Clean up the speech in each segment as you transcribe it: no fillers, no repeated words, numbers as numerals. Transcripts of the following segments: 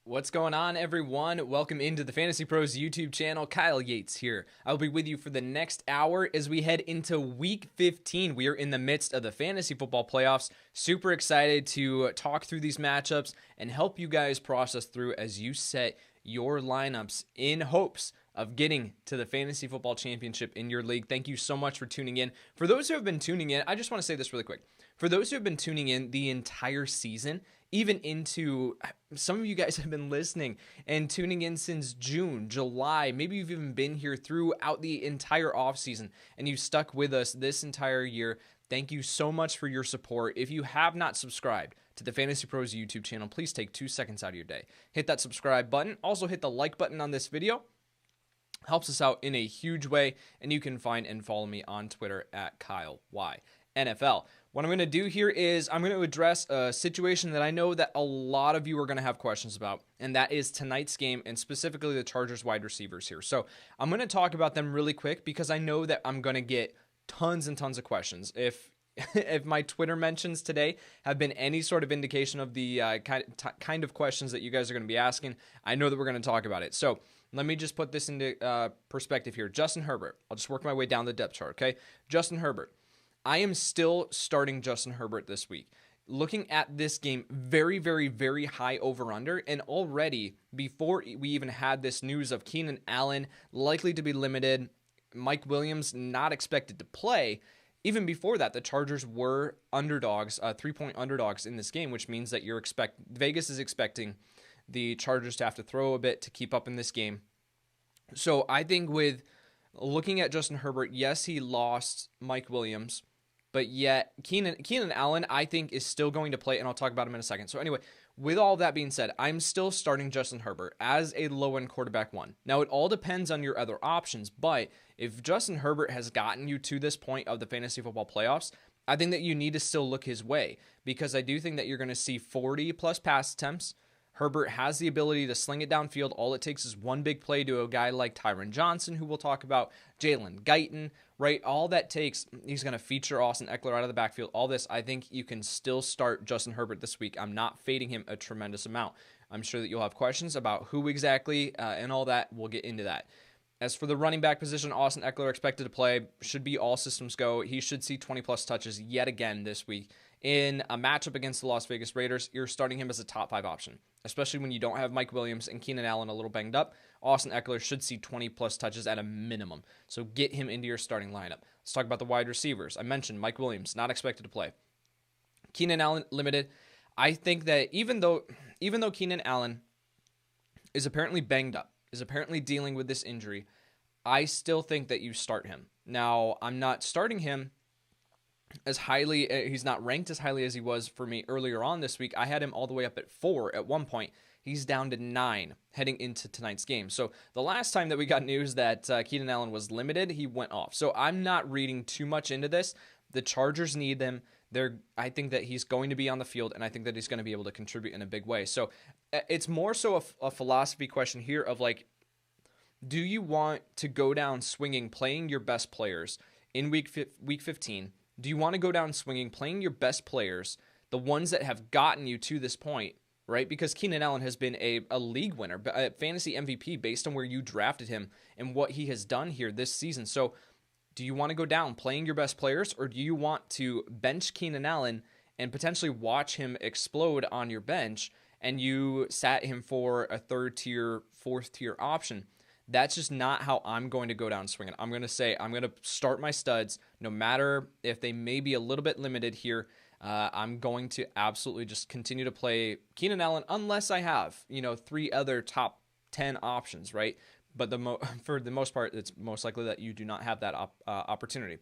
What's going on, everyone? Welcome into the Fantasy Pros YouTube channel. Kyle Yates here. I'll be with you for the next hour as we head into Week 15. We are in the midst of the fantasy football playoffs. Super excited to talk through these matchups and help you guys process through as you set your lineups in hopes of getting to the fantasy football championship in your league. Thank you so much for tuning in. For those who have been tuning in, I just want to say this really quick. For those who have been tuning in the entire season, even into some of you guys have been listening and tuning in since June, July, maybe you've even been here throughout the entire offseason and you've stuck with us this entire year. Thank you so much for your support. If you have not subscribed to the Fantasy Pros YouTube channel, please take 2 seconds out of your day. Hit that subscribe button. Also hit the like button on this video. Helps us out in a huge way, and you can find and follow me on Twitter at KyleY NFL. What I'm going to do here is I'm going to address a situation that I know that a lot of you are going to have questions about, and that is tonight's game and specifically the Chargers wide receivers here. So I'm going to talk about them really quick because I know that I'm going to get tons and tons of questions. If my Twitter mentions today have been any sort of indication of the kind of questions that you guys are going to be asking, I know that we're going to talk about it. So let me just put this into perspective here. Justin Herbert. I'll just work my way down the depth chart, okay? Justin Herbert. I am still starting Justin Herbert this week. Looking at this game, very, very, very high over-under, and already before we even had this news of Keenan Allen likely to be limited, Mike Williams not expected to play, even before that, the Chargers were underdogs, 3-point underdogs in this game, which means that Vegas is expecting the Chargers to have to throw a bit to keep up in this game. So I think with looking at Justin Herbert, yes, he lost Mike Williams, but yet Keenan Allen, I think, is still going to play, and I'll talk about him in a second. So anyway, with all that being said, I'm still starting Justin Herbert as a low-end quarterback one. Now, it all depends on your other options, but if Justin Herbert has gotten you to this point of the fantasy football playoffs, I think that you need to still look his way because I do think that you're going to see 40-plus pass attempts. Herbert has the ability to sling it downfield. All it takes is one big play to a guy like Tyron Johnson, who we'll talk about, Jalen Guyton, right? All that takes, he's going to feature Austin Eckler out of the backfield. All this, I think you can still start Justin Herbert this week. I'm not fading him a tremendous amount. I'm sure that you'll have questions about who exactly and all that. We'll get into that. As for the running back position, Austin Eckler expected to play. Should be all systems go. He should see 20-plus touches yet again this week. In a matchup against the Las Vegas Raiders, you're starting him as a top 5 option, especially when you don't have Mike Williams and Keenan Allen a little banged up. Austin Eckler should see 20-plus touches at a minimum, so get him into your starting lineup. Let's talk about the wide receivers. I mentioned Mike Williams, not expected to play. Keenan Allen, limited. I think that even though Keenan Allen is apparently banged up, is apparently dealing with this injury, I still think that you start him. Now, I'm not starting him as highly, he's not ranked as highly as he was for me earlier on this week. I had him all the way up at 4 at one point. He's down to 9 heading into tonight's game. So the last time that we got news that Keenan Allen was limited, he went off. So I'm not reading too much into this. The Chargers need them. I think that he's going to be on the field, and I think that he's going to be able to contribute in a big way. So it's more so a philosophy question here of like, do you want to go down swinging, playing your best players in week 15? Do you want to go down swinging, playing your best players, the ones that have gotten you to this point, right? Because Keenan Allen has been a league winner, a fantasy MVP based on where you drafted him and what he has done here this season. So do you want to go down playing your best players, or do you want to bench Keenan Allen and potentially watch him explode on your bench and you sat him for a 3rd-tier, 4th-tier option? That's just not how I'm going to go down swinging. I'm going to say I'm going to start my studs, no matter if they may be a little bit limited here. I'm going to absolutely just continue to play Keenan Allen unless I have, 3 other top 10 options, right? But for the most part, it's most likely that you do not have that opportunity.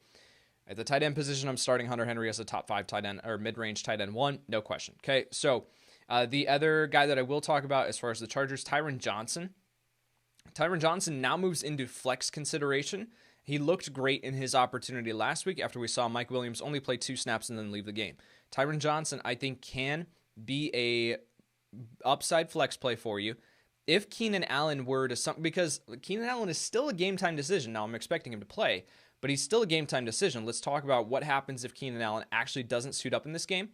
At the tight end position, I'm starting Hunter Henry as a top 5 tight end or mid-range tight end 1, no question. Okay, so the other guy that I will talk about as far as the Chargers, Tyron Johnson. Tyron Johnson now moves into flex consideration. He looked great in his opportunity last week after we saw Mike Williams only play 2 snaps and then leave the game. Tyron Johnson, I think, can be a upside flex play for you. If Keenan Allen were to because Keenan Allen is still a game-time decision. Now, I'm expecting him to play, but he's still a game-time decision. Let's talk about what happens if Keenan Allen actually doesn't suit up in this game.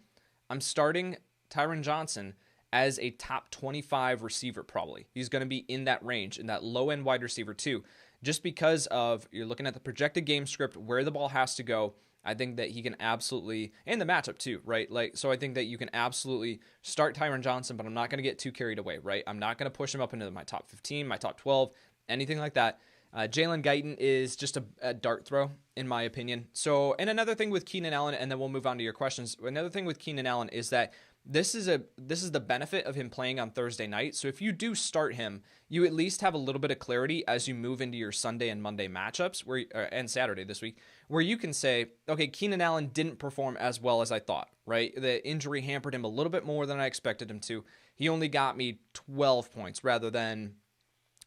I'm starting Tyron Johnson as a top 25 receiver, probably. He's going to be in that range, in that low-end wide receiver too, just because of, you're looking at the projected game script, where the ball has to go. I think that he can absolutely, and the matchup too, right? So I think that you can absolutely start Tyron Johnson, but I'm not going to get too carried away, right? I'm not going to push him up into my top 15, my top 12, anything like that. Jalen Guyton is just a dart throw, in my opinion. So, and another thing with Keenan Allen, and then we'll move on to your questions. Another thing with Keenan Allen is that this is the benefit of him playing on Thursday night. So if you do start him, you at least have a little bit of clarity as you move into your Sunday and Monday matchups, and Saturday this week, where you can say, okay, Keenan Allen didn't perform as well as I thought, right? The injury hampered him a little bit more than I expected him to. He only got me 12 points rather than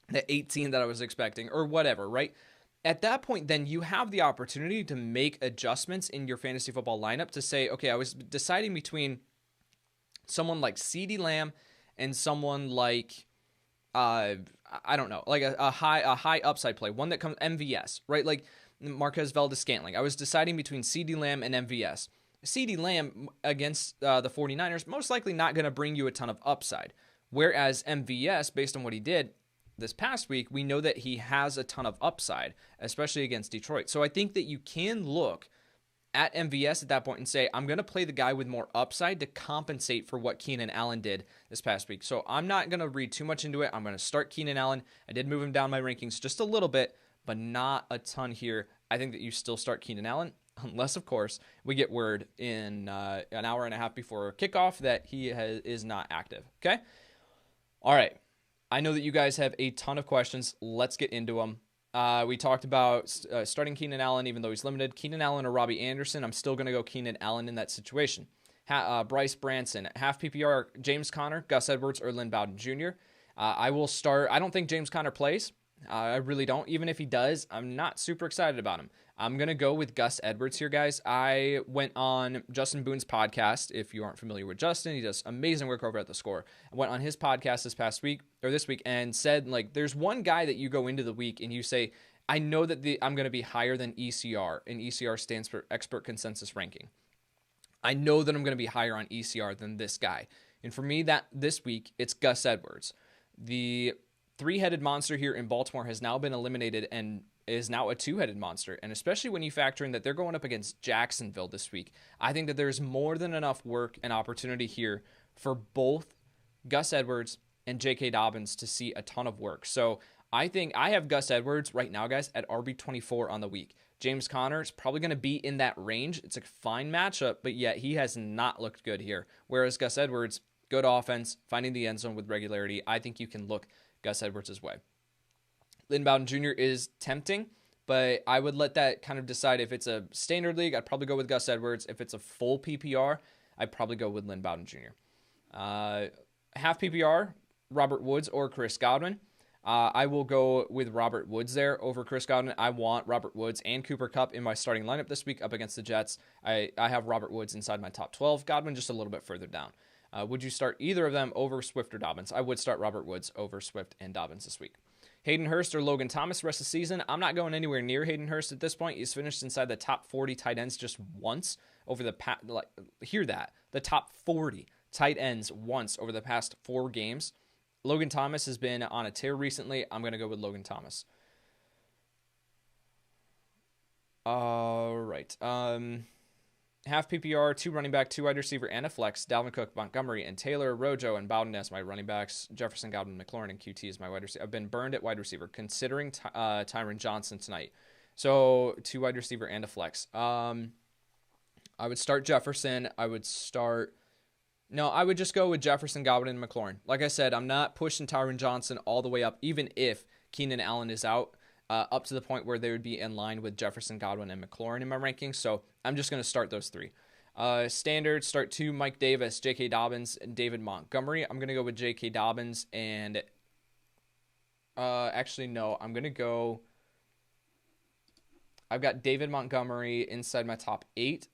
the 18 that I was expecting, or whatever, right? At that point, then you have the opportunity to make adjustments in your fantasy football lineup to say, okay, I was deciding between someone like CeeDee Lamb and someone like, I don't know, like a high upside play, one that comes MVS, right? Like Marquez Valdes-Scantling. I was deciding between CeeDee Lamb and MVS. CeeDee Lamb against the 49ers, most likely not going to bring you a ton of upside. Whereas MVS, based on what he did this past week, we know that he has a ton of upside, especially against Detroit. So I think that you can look at MVS at that point and say, I'm going to play the guy with more upside to compensate for what Keenan Allen did this past week. So I'm not going to read too much into it. I'm going to start Keenan Allen. I did move him down my rankings just a little bit, but not a ton here. I think that you still start Keenan Allen, unless, of course, we get word in an hour and a half before kickoff that he is not active. Okay? All right. I know that you guys have a ton of questions. Let's get into them. We talked about starting Keenan Allen, even though he's limited. Keenan Allen or Robbie Anderson. I'm still going to go Keenan Allen in that situation. Bryce Branson, half PPR, James Conner, Gus Edwards, or Lynn Bowden Jr. I will start. I don't think James Conner plays. I really don't. Even if he does, I'm not super excited about him. I'm going to go with Gus Edwards here, guys. I went on Justin Boone's podcast. If you aren't familiar with Justin, he does amazing work over at The Score. I went on his podcast this week and said, like, there's one guy that you go into the week and you say, I know that I'm going to be higher than ECR, and ECR stands for Expert Consensus Ranking. I know that I'm going to be higher on ECR than this guy. And for me, that this week, it's Gus Edwards. The three-headed monster here in Baltimore has now been eliminated and is now a two-headed monster. And especially when you factor in that they're going up against Jacksonville this week, I think that there's more than enough work and opportunity here for both Gus Edwards and J.K. Dobbins to see a ton of work. So I think I have Gus Edwards right now, guys, at RB24 on the week. James Conner is probably going to be in that range. It's a fine matchup, but yet he has not looked good here. Whereas Gus Edwards, good offense, finding the end zone with regularity. I think you can look Gus Edwards' way. Lynn Bowden Jr. is tempting, but I would let that kind of decide. If it's a standard league, I'd probably go with Gus Edwards. If it's a full PPR, I'd probably go with Lynn Bowden Jr. Half PPR, Robert Woods or Chris Godwin. I will go with Robert Woods there over Chris Godwin. I want Robert Woods and Cooper Kupp in my starting lineup this week up against the Jets. I have Robert Woods inside my top 12. Godwin just a little bit further down. Would you start either of them over Swift or Dobbins? I would start Robert Woods over Swift and Dobbins this week. Hayden Hurst or Logan Thomas rest of the season. I'm not going anywhere near Hayden Hurst at this point. He's finished inside the top 40 tight ends just once over the past, hear that, the top 40 tight ends once over the past 4 games. Logan Thomas has been on a tear recently. I'm going to go with Logan Thomas. All right. Half PPR, 2 running back, 2 wide receiver, and a flex. Dalvin Cook, Montgomery, and Taylor, Rojo, and Bowden as my running backs. Jefferson, Godwin, McLaurin, and QT is my wide receiver. I've been burned at wide receiver, considering Tyron Johnson tonight. So 2 wide receiver and a flex. I would start Jefferson. I would just go with Jefferson, Godwin, and McLaurin. Like I said, I'm not pushing Tyron Johnson all the way up, even if Keenan Allen is out. Up to the point where they would be in line with Jefferson, Godwin, and McLaurin in my rankings. So I'm just going to start those 3. Standard, start 2, Mike Davis, J.K. Dobbins, and David Montgomery. I'm going to go with J.K. Dobbins and actually, no, I'm going to go. I've got David Montgomery inside my top 8.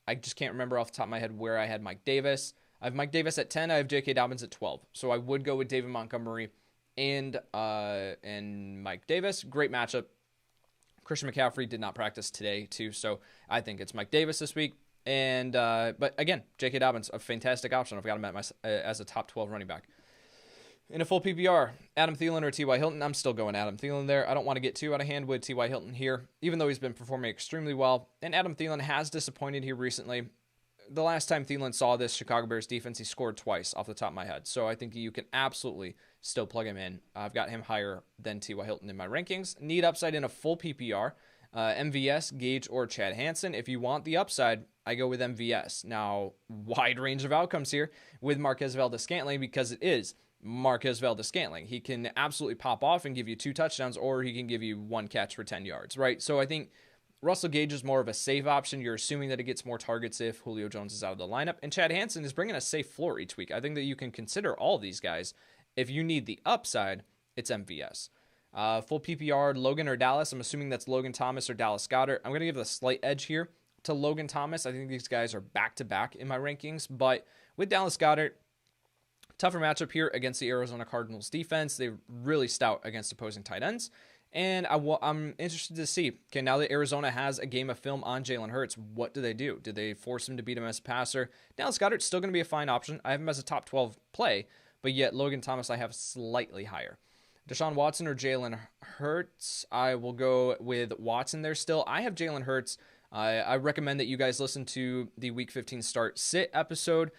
I just can't remember off the top of my head where I had Mike Davis. I have Mike Davis at 10. I have J.K. Dobbins at 12. So I would go with David Montgomery and Mike Davis. Great matchup. Christian McCaffrey did not practice today, too, so I think it's Mike Davis this week. And but again, J.K. Dobbins, a fantastic option. I've got him at as a top 12 running back. In a full PPR, Adam Thielen or T.Y. Hilton, I'm still going Adam Thielen there. I don't want to get too out of hand with T.Y. Hilton here, even though he's been performing extremely well. And Adam Thielen has disappointed here recently. The last time Thielen saw this Chicago Bears defense, he scored twice off the top of my head. So I think you can absolutely still plug him in. I've got him higher than T.Y. Hilton in my rankings. Need upside in a full PPR. MVS, Gage, or Chad Hansen. If you want the upside, I go with MVS. Now, wide range of outcomes here with Marquez Valdes-Scantling because it is Marquez Valdes-Scantling. He can absolutely pop off and give you 2 touchdowns, or he can give you 1 catch for 10 yards, right? So I think Russell Gage is more of a safe option. You're assuming that he gets more targets if Julio Jones is out of the lineup. And Chad Hansen is bringing a safe floor each week. I think that you can consider all these guys. If you need the upside, it's MVS. Full PPR, Logan or Dallas. I'm assuming that's Logan Thomas or Dallas Goedert. I'm going to give a slight edge here to Logan Thomas. I think these guys are back-to-back in my rankings. But with Dallas Goedert, tougher matchup here against the Arizona Cardinals defense. They're really stout against opposing tight ends. And I'm interested to see, okay, now that Arizona has a game of film on Jalen Hurts, what do they do? Do they force him to beat him as a passer? Dallas Goedert's still going to be a fine option. I have him as a top 12 play, but yet Logan Thomas I have slightly higher. Deshaun Watson or Jalen Hurts? I will go with Watson there still. I have Jalen Hurts. I recommend that you guys listen to the Week 15 Start Sit episode.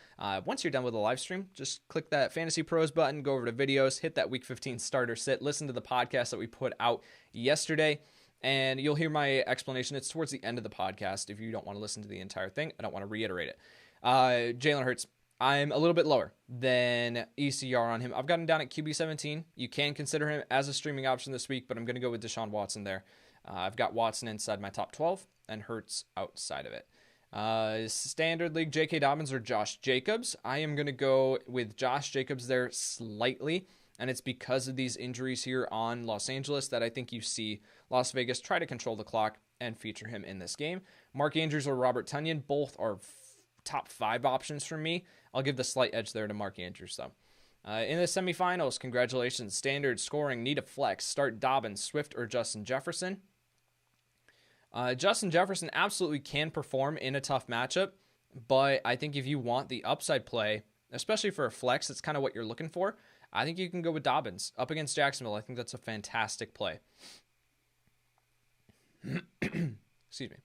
Once you're done with the live stream, just click that Fantasy Pros button, go over to videos, hit that Week 15 Start or Sit, listen to the podcast that we put out yesterday, and you'll hear my explanation. It's towards the end of the podcast. If you don't want to listen to the entire thing, I don't want to reiterate it. Jalen Hurts, I'm a little bit lower than ECR on him. I've got him down at QB 17. You can consider him as a streaming option this week, but I'm going to go with Deshaun Watson there. I've got Watson inside my top 12 and Hurts outside of it. Standard League, J.K. Dobbins or Josh Jacobs. I am going to go with Josh Jacobs there slightly, and it's because of these injuries here on Los Angeles that I think you see Las Vegas try to control the clock and feature him in this game. Mark Andrews or Robert Tonyan, both are top 5 options for me. I'll give the slight edge there to Mark Andrews, though. In the semifinals, congratulations. Standard scoring, need a flex. Start Dobbins, Swift, or Justin Jefferson. Justin Jefferson absolutely can perform in a tough matchup, but I think if you want the upside play, especially for a flex, that's kind of what you're looking for. I think you can go with Dobbins up against Jacksonville. I think that's a fantastic play. Excuse me.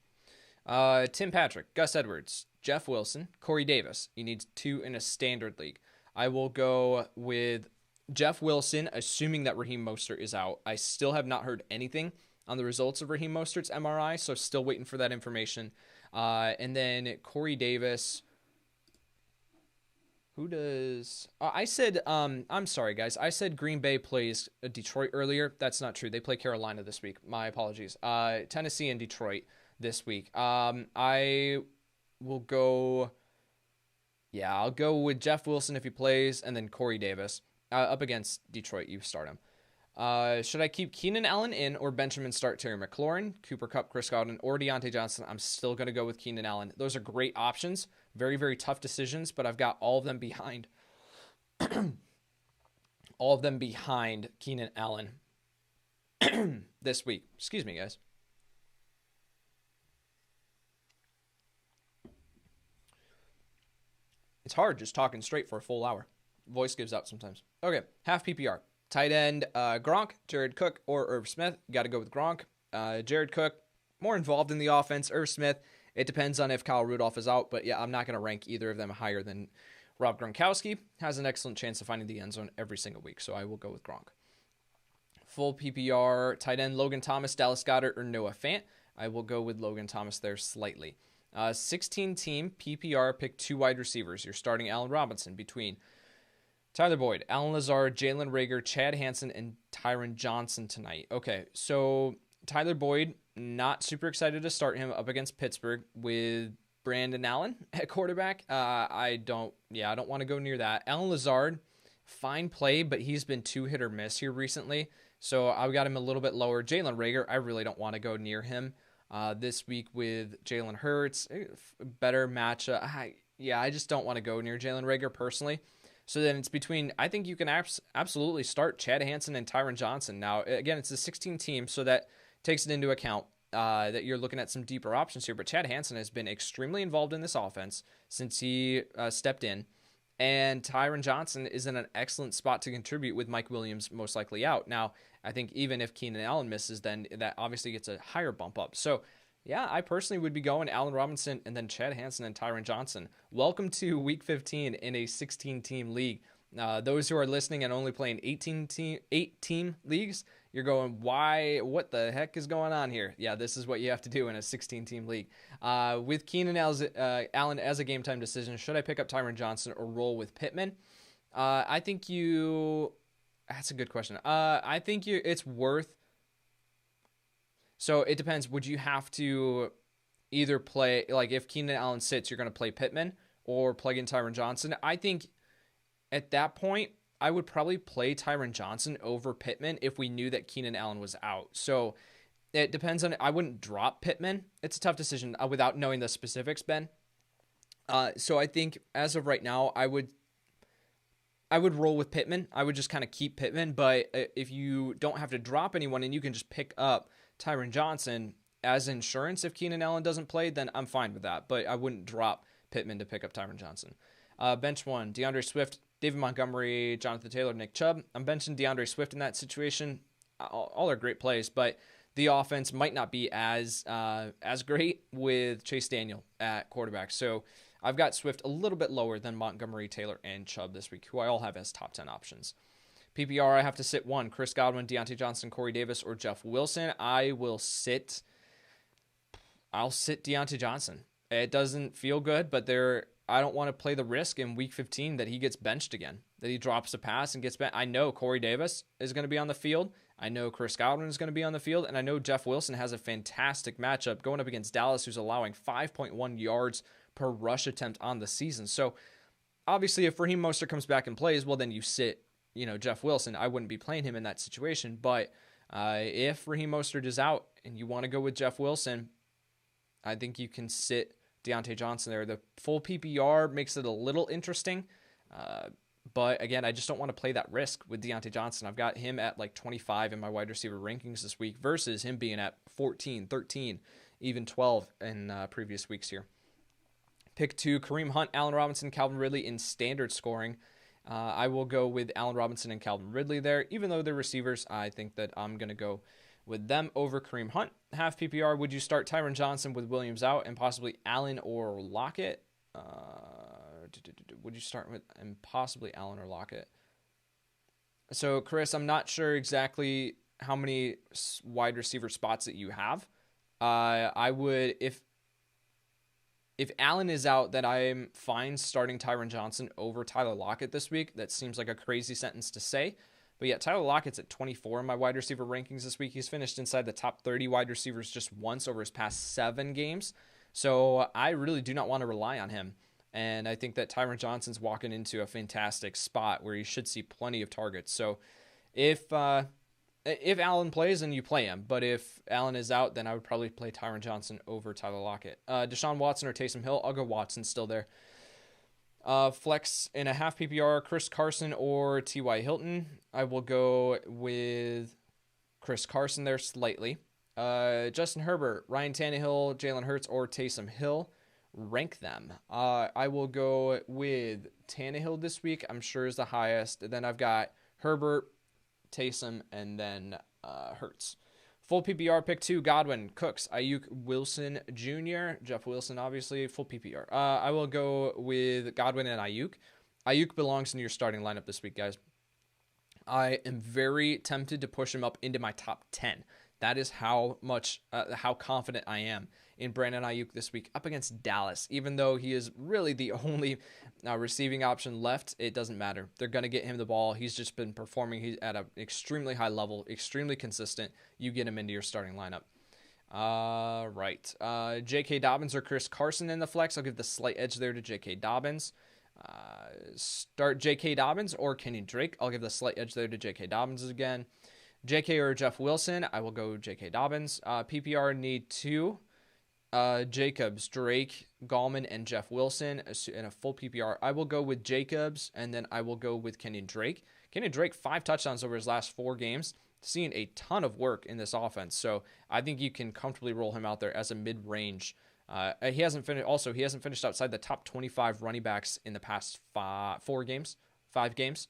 Tim Patrick, Gus Edwards, Jeff Wilson, Corey Davis. You need 2 in a standard league. I will go with Jeff Wilson, assuming that Raheem Mostert is out. I still have not heard anything on the results of Raheem Mostert's MRI, so still waiting for that information. And then Corey Davis. Who does... I said... I'm sorry, guys. I said Green Bay plays Detroit earlier. That's not true. They play Carolina this week. My apologies. Tennessee and Detroit this week. I will go... Yeah, I'll go with Jeff Wilson if he plays, and then Corey Davis. Up against Detroit, you start him. Should I keep Keenan Allen in or Benjamin start Terry McLaurin, Cooper Kupp, Chris Godwin, or Deontay Johnson? I'm still going to go with Keenan Allen. Those are great options. Very, very tough decisions, but I've got all of them behind. all of them behind Keenan Allen this week. Excuse me, guys. It's hard just talking straight for a full hour. Voice gives out sometimes. Okay, half PPR. Tight end, Gronk, Jared Cook, or Irv Smith. Got to go with Gronk. Jared Cook, more involved in the offense. Irv Smith, it depends on if Kyle Rudolph is out. But yeah, I'm not going to rank either of them higher than Rob Gronkowski. Has an excellent chance of finding the end zone every single week, so I will go with Gronk. Full PPR, tight end, Logan Thomas, Dallas Goedert, or Noah Fant. I will go with Logan Thomas there slightly. 16-team PPR, pick 2 wide receivers. You're starting Allen Robinson between Tyler Boyd, Allen Lazard, Jalen Reagor, Chad Hansen, and Tyron Johnson tonight. Okay, so Tyler Boyd, not super excited to start him up against Pittsburgh with Brandon Allen at quarterback. I don't want to go near that. Allen Lazard, fine play, but he's been 2 hit or miss here recently, so I've got him a little bit lower. Jalen Reagor, I really don't want to go near him this week with Jalen Hurts. Better matchup. I just don't want to go near Jalen Reagor personally. So then it's between, I think you can absolutely start Chad Hansen and Tyron Johnson. Now, again, it's a 16 team, so that takes it into account. that you're looking at some deeper options here. But Chad Hansen has been extremely involved in this offense since he stepped in. And Tyron Johnson is in an excellent spot to contribute with Mike Williams most likely out. Now, I think even if Keenan Allen misses, then that obviously gets a higher bump up. So, yeah, I personally would be going Allen Robinson and then Chad Hansen and Tyron Johnson. Welcome to Week 15 in a 16-team league. Those who are listening and only playing 8-team leagues, you're going, why? What the heck is going on here? Yeah, this is what you have to do in a 16-team league. With Keenan Allen as a game-time decision, should I pick up Tyron Johnson or roll with Pittman? I think that's a good question. I think it's worth. So it depends. Would you have to either play, like if Keenan Allen sits, you're going to play Pittman or plug in Tyron Johnson? I think at that point, I would probably play Tyron Johnson over Pittman if we knew that Keenan Allen was out. So it depends on, I wouldn't drop Pittman. It's a tough decision without knowing the specifics, Ben. So I think as of right now, I would roll with Pittman. I would just kind of keep Pittman. But if you don't have to drop anyone and you can just pick up Tyron Johnson as insurance if Keenan Allen doesn't play, then I'm fine with that. But I wouldn't drop Pittman to pick up Tyron Johnson. Bench one, DeAndre Swift, David Montgomery, Jonathan Taylor, Nick Chubb. I'm benching DeAndre Swift in that situation. All are great plays, but the offense might not be as great with Chase Daniel at quarterback. So I've got Swift a little bit lower than Montgomery, Taylor, and Chubb this week, who I all have as top 10 options. PPR, I have to sit one. Chris Godwin, Deontay Johnson, Corey Davis, or Jeff Wilson. I'll sit Deontay Johnson. It doesn't feel good, but I don't want to play the risk in Week 15 that he gets benched again, that he drops a pass and gets benched. I know Corey Davis is going to be on the field. I know Chris Godwin is going to be on the field, and I know Jeff Wilson has a fantastic matchup going up against Dallas, who's allowing 5.1 yards per rush attempt on the season. So obviously, if Raheem Mostert comes back and plays, well, then you sit, Jeff Wilson. I wouldn't be playing him in that situation. But if Raheem Mostert is out and you want to go with Jeff Wilson, I think you can sit Deontay Johnson there. The full PPR makes it a little interesting. But again, I just don't want to play that risk with Deontay Johnson. I've got him at like 25 in my wide receiver rankings this week versus him being at 14, 13, even 12 in previous weeks here. Pick 2, Kareem Hunt, Allen Robinson, Calvin Ridley in standard scoring. I will go with Allen Robinson and Calvin Ridley there. Even though they're receivers, I think that I'm going to go with them over Kareem Hunt. Half PPR, would you start Tyron Johnson with Williams out and possibly Allen or Lockett? Would you start with and possibly Allen or Lockett? So, Chris, I'm not sure exactly how many wide receiver spots that you have. I would, if Allen is out, then I'm fine starting Tyron Johnson over Tyler Lockett this week. That seems like a crazy sentence to say. But yeah, Tyler Lockett's at 24 in my wide receiver rankings this week. He's finished inside the top 30 wide receivers just once over his past 7 games. So I really do not want to rely on him. And I think that Tyron Johnson's walking into a fantastic spot where he should see plenty of targets. So if Allen plays, then you play him. But if Allen is out, then I would probably play Tyron Johnson over Tyler Lockett. Deshaun Watson or Taysom Hill, I'll go Watson still there. Flex in a half PPR, Chris Carson or T.Y. Hilton. I will go with Chris Carson there slightly. Justin Herbert, Ryan Tannehill, Jalen Hurts, or Taysom Hill. Rank them. I will go with Tannehill this week. I'm sure is the highest. Then I've got Herbert, Taysom, and then Hurts. Full PPR, pick 2, Godwin, Cooks, Ayuk, Wilson Jr., Jeff Wilson, obviously, full PPR. I will go with Godwin and Ayuk. Ayuk belongs in your starting lineup this week, guys. I am very tempted to push him up into my top 10. That is how confident I am in Brandon Ayuk this week up against Dallas. Even though he is really the only receiving option left, it doesn't matter. They're going to get him the ball. He's just been performing. He's at an extremely high level, extremely consistent. You get him into your starting lineup. Right. J.K. Dobbins or Chris Carson in the flex. I'll give the slight edge there to J.K. Dobbins. Start J.K. Dobbins or Kenyon Drake. I'll give the slight edge there to J.K. Dobbins again. J.K. or Jeff Wilson. I will go J.K. Dobbins. PPR need 2. Jacobs, Drake, Gallman, and Jeff Wilson in a full PPR. I will go with Jacobs, and then I will go with Kenyon Drake. Kenyon Drake, 5 touchdowns over his last 4 games. seeing a ton of work in this offense. So I think you can comfortably roll him out there as a mid-range. He hasn't finished. Also, he hasn't finished outside the top 25 running backs in the past 5 games.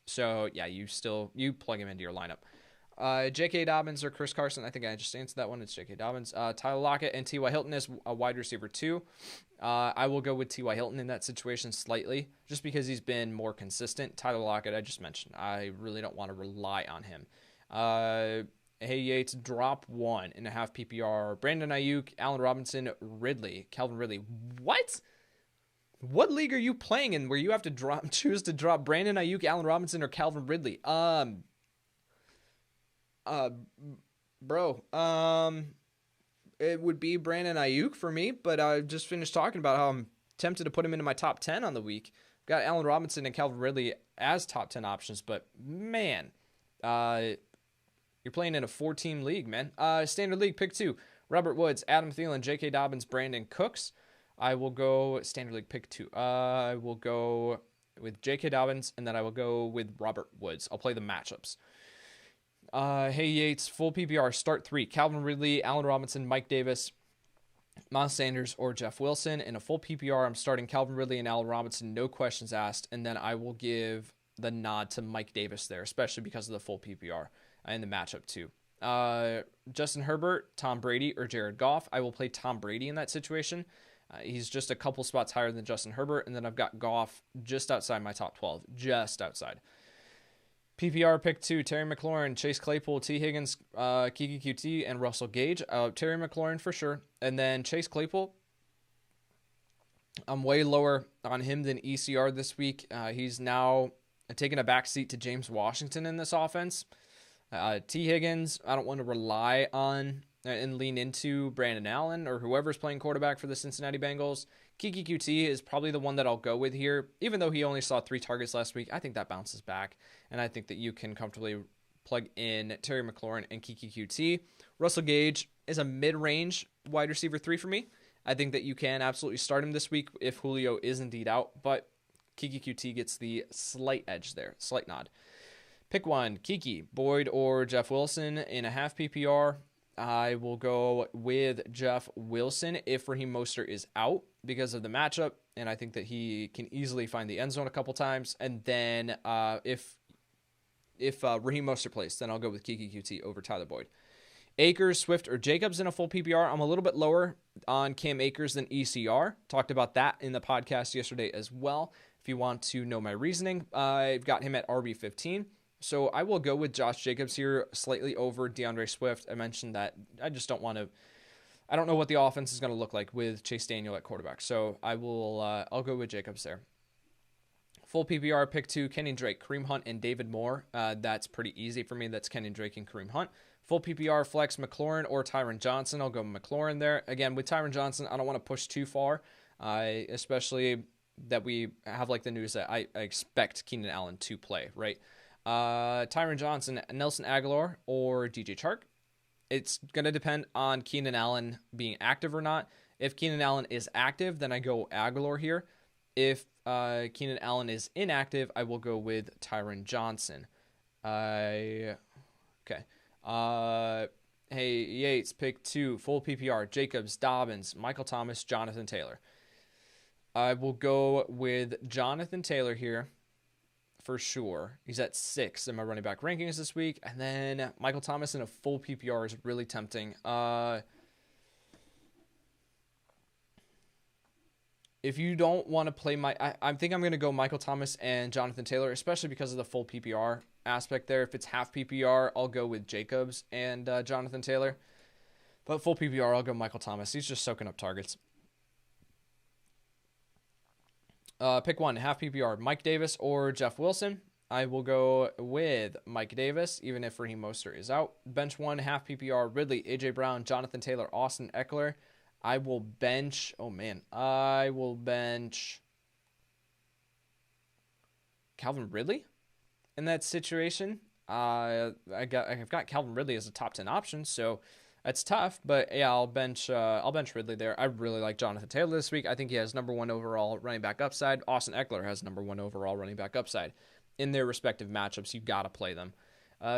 So yeah, you plug him into your lineup. J.K. Dobbins or Chris Carson? I think I just answered that one. It's J.K. Dobbins. Tyler Lockett and T.Y. Hilton as a wide receiver 2. I will go with T.Y. Hilton in that situation slightly, just because he's been more consistent. Tyler Lockett, I just mentioned. I really don't want to rely on him. Hey Yates, drop 1.5 PPR. Brandon Ayuk, Allen Robinson, Calvin Ridley. What? What league are you playing in where you have to choose to drop Brandon Ayuk, Allen Robinson, or Calvin Ridley? Bro, it would be Brandon Ayuk for me, but I just finished talking about how I'm tempted to put him into my top 10 on the week. Got Allen Robinson and Calvin Ridley as top 10 options, but man, you're playing in a 4-team league, man. Standard league, pick 2. Robert Woods, Adam Thielen, J.K. Dobbins, Brandon Cooks. I will go standard league, pick 2. I will go with J.K. Dobbins, and then I will go with Robert Woods. I'll play the matchups. Hey Yates, full PPR, start 3. Calvin Ridley, Allen Robinson, Mike Davis, Miles Sanders, or Jeff Wilson. In a full PPR, I'm starting Calvin Ridley and Allen Robinson, no questions asked. And then I will give the nod to Mike Davis there, especially because of the full PPR and the matchup too. Justin Herbert, Tom Brady, or Jared Goff. I will play Tom Brady in that situation. He's just a couple spots higher than Justin Herbert. And then I've got Goff just outside my top 12, just outside. PPR pick 2, Terry McLaurin, Chase Claypool, T. Higgins, Kiki QT, and Russell Gage. Terry McLaurin for sure. And then Chase Claypool, I'm way lower on him than ECR this week. He's now taking a backseat to James Washington in this offense. T. Higgins, I don't want to rely on and lean into Brandon Allen or whoever's playing quarterback for the Cincinnati Bengals. Kiki QT is probably the one that I'll go with here. Even though he only saw 3 targets last week, I think that bounces back. And I think that you can comfortably plug in Terry McLaurin and Kiki QT. Russell Gage is a mid-range wide receiver 3 for me. I think that you can absolutely start him this week if Julio is indeed out. But Kiki QT gets the slight edge there, slight nod. Pick 1, Kiki, Boyd, or Jeff Wilson in a half PPR. I will go with Jeff Wilson if Raheem Mostert is out because of the matchup, and I think that he can easily find the end zone a couple times. And then if Raheem Mostert plays, then I'll go with Kiki QT over Tyler Boyd. Akers, Swift, or Jacobs in a full PPR. I'm a little bit lower on Cam Akers than ECR. Talked about that in the podcast yesterday as well. If you want to know my reasoning, I've got him at RB15. So I will go with Josh Jacobs here, slightly over DeAndre Swift. I mentioned that I just don't want to. I don't know what the offense is going to look like with Chase Daniel at quarterback. So I'll go with Jacobs there. Full PPR pick 2, Kenyon Drake, Kareem Hunt, and David Moore. That's pretty easy for me. That's Kenyon Drake and Kareem Hunt. Full PPR flex, McLaurin or Tyron Johnson. I'll go McLaurin there. Again, with Tyron Johnson, I don't want to push too far, especially that we have like the news that I expect Keenan Allen to play, right? Tyron Johnson, Nelson Aguilar, or DJ Chark. It's going to depend on Keenan Allen being active or not. If Keenan Allen is active, then I go Aguilar here. If Keenan Allen is inactive, I will go with Tyron Johnson. Okay. Hey, Yates, pick 2, full PPR, Jacobs, Dobbins, Michael Thomas, Jonathan Taylor. I will go with Jonathan Taylor here. For sure. He's at 6 in my running back rankings this week. And then Michael Thomas in a full PPR is really tempting. If you don't want to play I think I'm going to go Michael Thomas and Jonathan Taylor, especially because of the full PPR aspect there. If it's half PPR, I'll go with Jacobs and Jonathan Taylor. But full PPR, I'll go Michael Thomas. He's just soaking up targets. Pick 1, half PPR, Mike Davis or Jeff Wilson. I will go with Mike Davis, even if Raheem Mostert is out. Bench 1, half PPR, Ridley, AJ Brown, Jonathan Taylor, Austin Eckler. I will bench Calvin Ridley in that situation. I've got Calvin Ridley as a top 10 option, so that's tough, but yeah, I'll bench Ridley there. I really like Jonathan Taylor this week. I think he has number 1 overall running back upside. Austin Eckler has number 1 overall running back upside. In their respective matchups, you got to play them.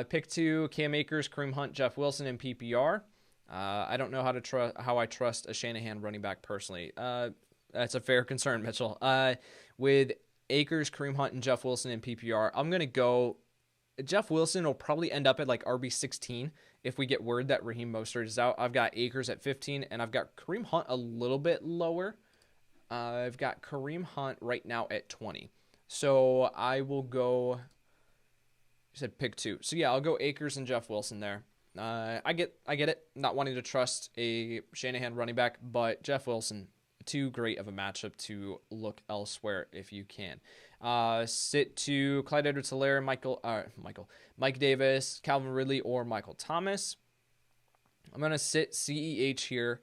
Pick 2, Cam Akers, Kareem Hunt, Jeff Wilson in PPR. I don't know how I trust a Shanahan running back personally. That's a fair concern, Mitchell. With Akers, Kareem Hunt, and Jeff Wilson in PPR, I'm going to go. Jeff Wilson will probably end up at like RB16 if we get word that Raheem Mostert is out. I've got Akers at 15, and I've got Kareem Hunt a little bit lower. I've got Kareem Hunt right now at 20. So I will go. You said pick 2. So yeah, I'll go Akers and Jeff Wilson there. I get it. Not wanting to trust a Shanahan running back, but Jeff Wilson, too great of a matchup to look elsewhere if you can. Sit to Clyde Edwards-Helaire, Mike Davis, Calvin Ridley, or Michael Thomas. I'm going to sit CEH here.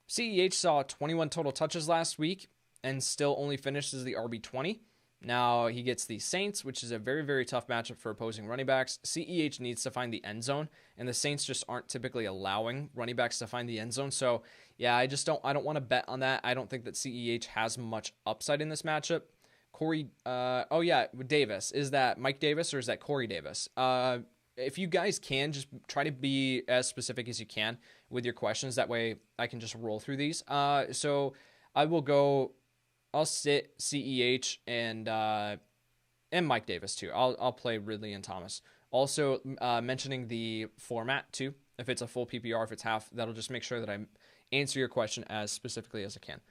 CEH saw 21 total touches last week and still only finished as the RB20. Now he gets the Saints, which is a very, very tough matchup for opposing running backs. CEH needs to find the end zone, and the Saints just aren't typically allowing running backs to find the end zone. So, yeah, I don't want to bet on that. I don't think that CEH has much upside in this matchup. Davis. Is that Mike Davis or is that Corey Davis? If you guys can, just try to be as specific as you can with your questions. That way I can just roll through these. So I will go. I'll sit CEH and Mike Davis too. I'll play Ridley and Thomas. Also mentioning the format too. If it's a full PPR, if it's half, that'll just make sure that I answer your question as specifically as I can.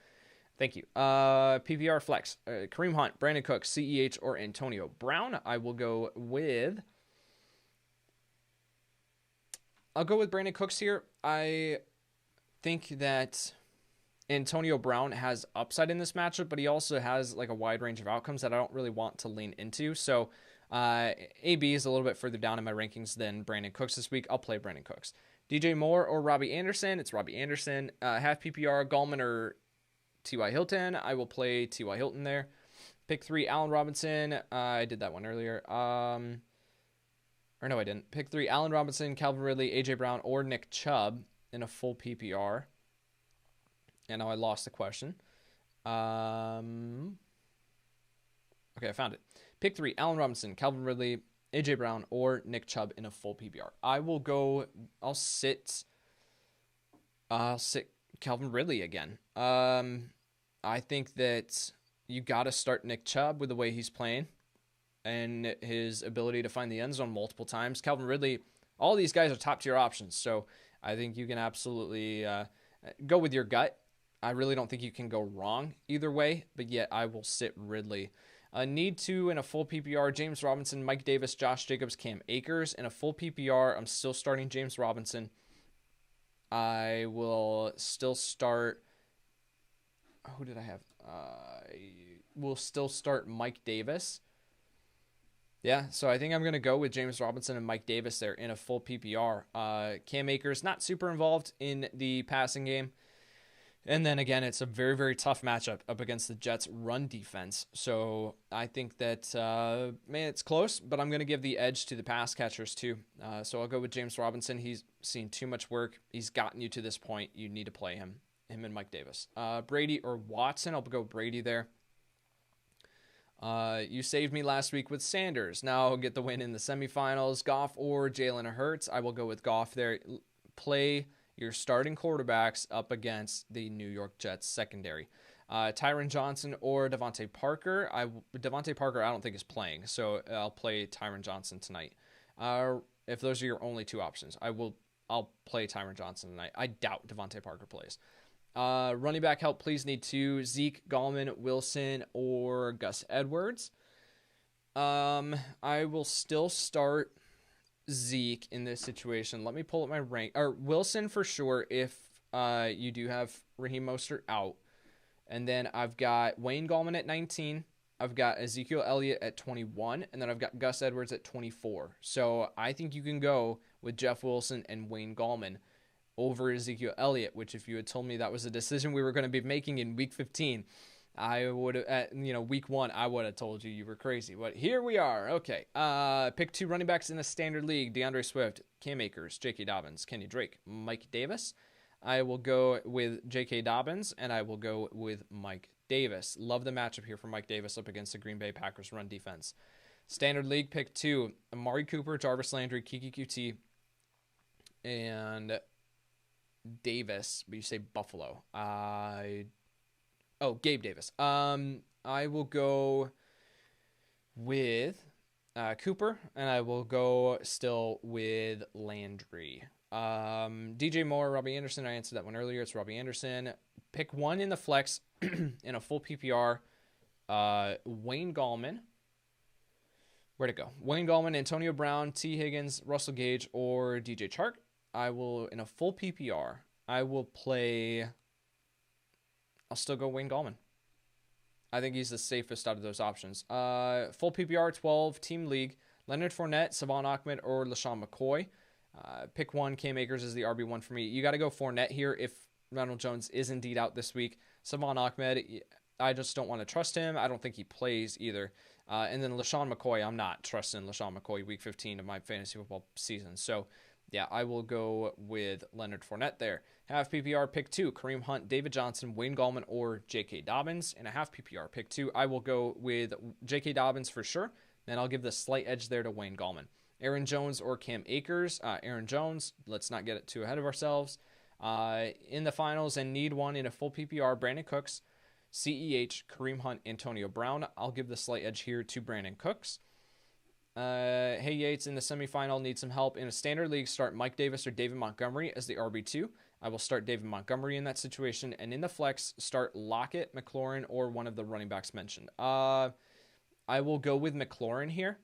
Thank you. PPR flex. Kareem Hunt, Brandon Cooks, CEH, or Antonio Brown. I'll go with Brandon Cooks here. I think that Antonio Brown has upside in this matchup, but he also has like a wide range of outcomes that I don't really want to lean into. So AB is a little bit further down in my rankings than Brandon Cooks this week. I'll play Brandon Cooks. DJ Moore or Robbie Anderson. It's Robbie Anderson. Half PPR, Gallman or T.Y. Hilton. I will play T.Y. Hilton there. Pick 3, Allen Robinson. I did that one earlier. Or no, I didn't. Pick 3, Allen Robinson, Calvin Ridley, A.J. Brown, or Nick Chubb in a full PPR. And now I lost the question. Okay, I found it. Pick 3, Allen Robinson, Calvin Ridley, A.J. Brown, or Nick Chubb in a full PPR. I'll sit Calvin Ridley again. I think that you got to start Nick Chubb with the way he's playing and his ability to find the end zone multiple times. Calvin Ridley, all these guys are top-tier options, so I think you can absolutely go with your gut. I really don't think you can go wrong either way, but yet I will sit Ridley. Need to in a full PPR, James Robinson, Mike Davis, Josh Jacobs, Cam Akers. In a full PPR, I'm still starting James Robinson. I will still start. Who did I have? I will still start Mike Davis. Yeah, so I think I'm going to go with James Robinson and Mike Davis there in a full PPR. Cam Akers, not super involved in the passing game. And then again, it's a very, very tough matchup up against the Jets' run defense. So I think that, it's close, but I'm going to give the edge to the pass catchers too. So I'll go with James Robinson. He's seen too much work. He's gotten you to this point. You need to play him and Mike Davis. Brady or Watson, I'll go Brady there. You saved me last week with Sanders. Now I'll get the win in the semifinals. Goff or Jalen Hurts, I will go with Goff there. Play your starting quarterbacks up against the New York Jets secondary. Tyron Johnson or Devontae Parker. Devontae Parker I don't think is playing, so I'll play Tyron Johnson tonight. If those are your only two options, I'll play Tyron Johnson tonight. I doubt Devontae Parker plays. Running back help, please need 2. Zeke, Gallman, Wilson, or Gus Edwards. I will still start Zeke in this situation. Let me pull up my rank. Or Wilson for sure if you do have Raheem Mostert out. And then I've got Wayne Gallman at 19. I've got Ezekiel Elliott at 21. And then I've got Gus Edwards at 24. So I think you can go with Jeff Wilson and Wayne Gallman over Ezekiel Elliott, which if you had told me that was a decision we were going to be making in week 15, I would have, week 1, I would have told you were crazy. But here we are. Okay. Pick 2 running backs in a standard league. DeAndre Swift, Cam Akers, J.K. Dobbins, Kenny Drake, Mike Davis. I will go with J.K. Dobbins, and I will go with Mike Davis. Love the matchup here for Mike Davis up against the Green Bay Packers run defense. Standard League, pick 2, Amari Cooper, Jarvis Landry, Kiki QT, and Davis. But you say Buffalo. Gabe Davis. I will go with Cooper, and I will go still with Landry. DJ Moore, Robbie Anderson. I answered that one earlier. It's Robbie Anderson. Pick 1 in the flex in a full PPR. Wayne Gallman. Where'd it go? Wayne Gallman, Antonio Brown, T. Higgins, Russell Gage, or DJ Chark. I will, in a full PPR, I'll still go Wayne Gallman. I think he's the safest out of those options. Full PPR, 12, team league. Leonard Fournette, Savon Ahmed, or LaShawn McCoy. Pick 1, Cam Akers is the RB1 for me. You got to go Fournette here if Ronald Jones is indeed out this week. Savon Ahmed, I just don't want to trust him. I don't think he plays either. And then LaShawn McCoy, I'm not trusting LaShawn McCoy week 15 of my fantasy football season. So, yeah, I will go with Leonard Fournette there. Half PPR, pick 2, Kareem Hunt, David Johnson, Wayne Gallman, or J.K. Dobbins. In a half PPR, pick 2, I will go with J.K. Dobbins for sure. Then I'll give the slight edge there to Wayne Gallman. Aaron Jones or Cam Akers. Aaron Jones, let's not get it too ahead of ourselves. In the finals and need 1 in a full PPR, Brandon Cooks, CEH, Kareem Hunt, Antonio Brown. I'll give the slight edge here to Brandon Cooks. Hey Yates, in the semifinal, need some help. In a standard league, start Mike Davis or David Montgomery as the RB2. I will start David Montgomery in that situation. And in the flex, start Lockett, McLaurin, or one of the running backs mentioned. I will go with McLaurin here.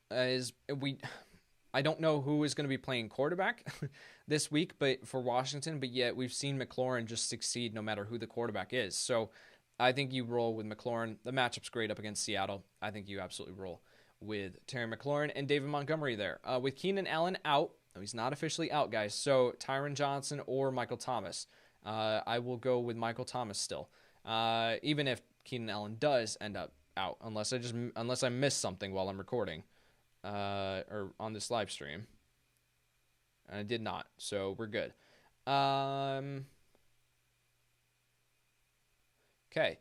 I don't know who is going to be playing quarterback this week, but for Washington, but yet we've seen McLaurin just succeed no matter who the quarterback is. So I think you roll with McLaurin. The matchup's great up against Seattle. I think you absolutely roll with Terry McLaurin and David Montgomery there. With Keenan Allen out, no, he's not officially out, guys. So Tyron Johnson or Michael Thomas. I will go with Michael Thomas still, even if Keenan Allen does end up out, unless I miss something while I'm recording. Or on this live stream. And I did not, so we're good. Okay.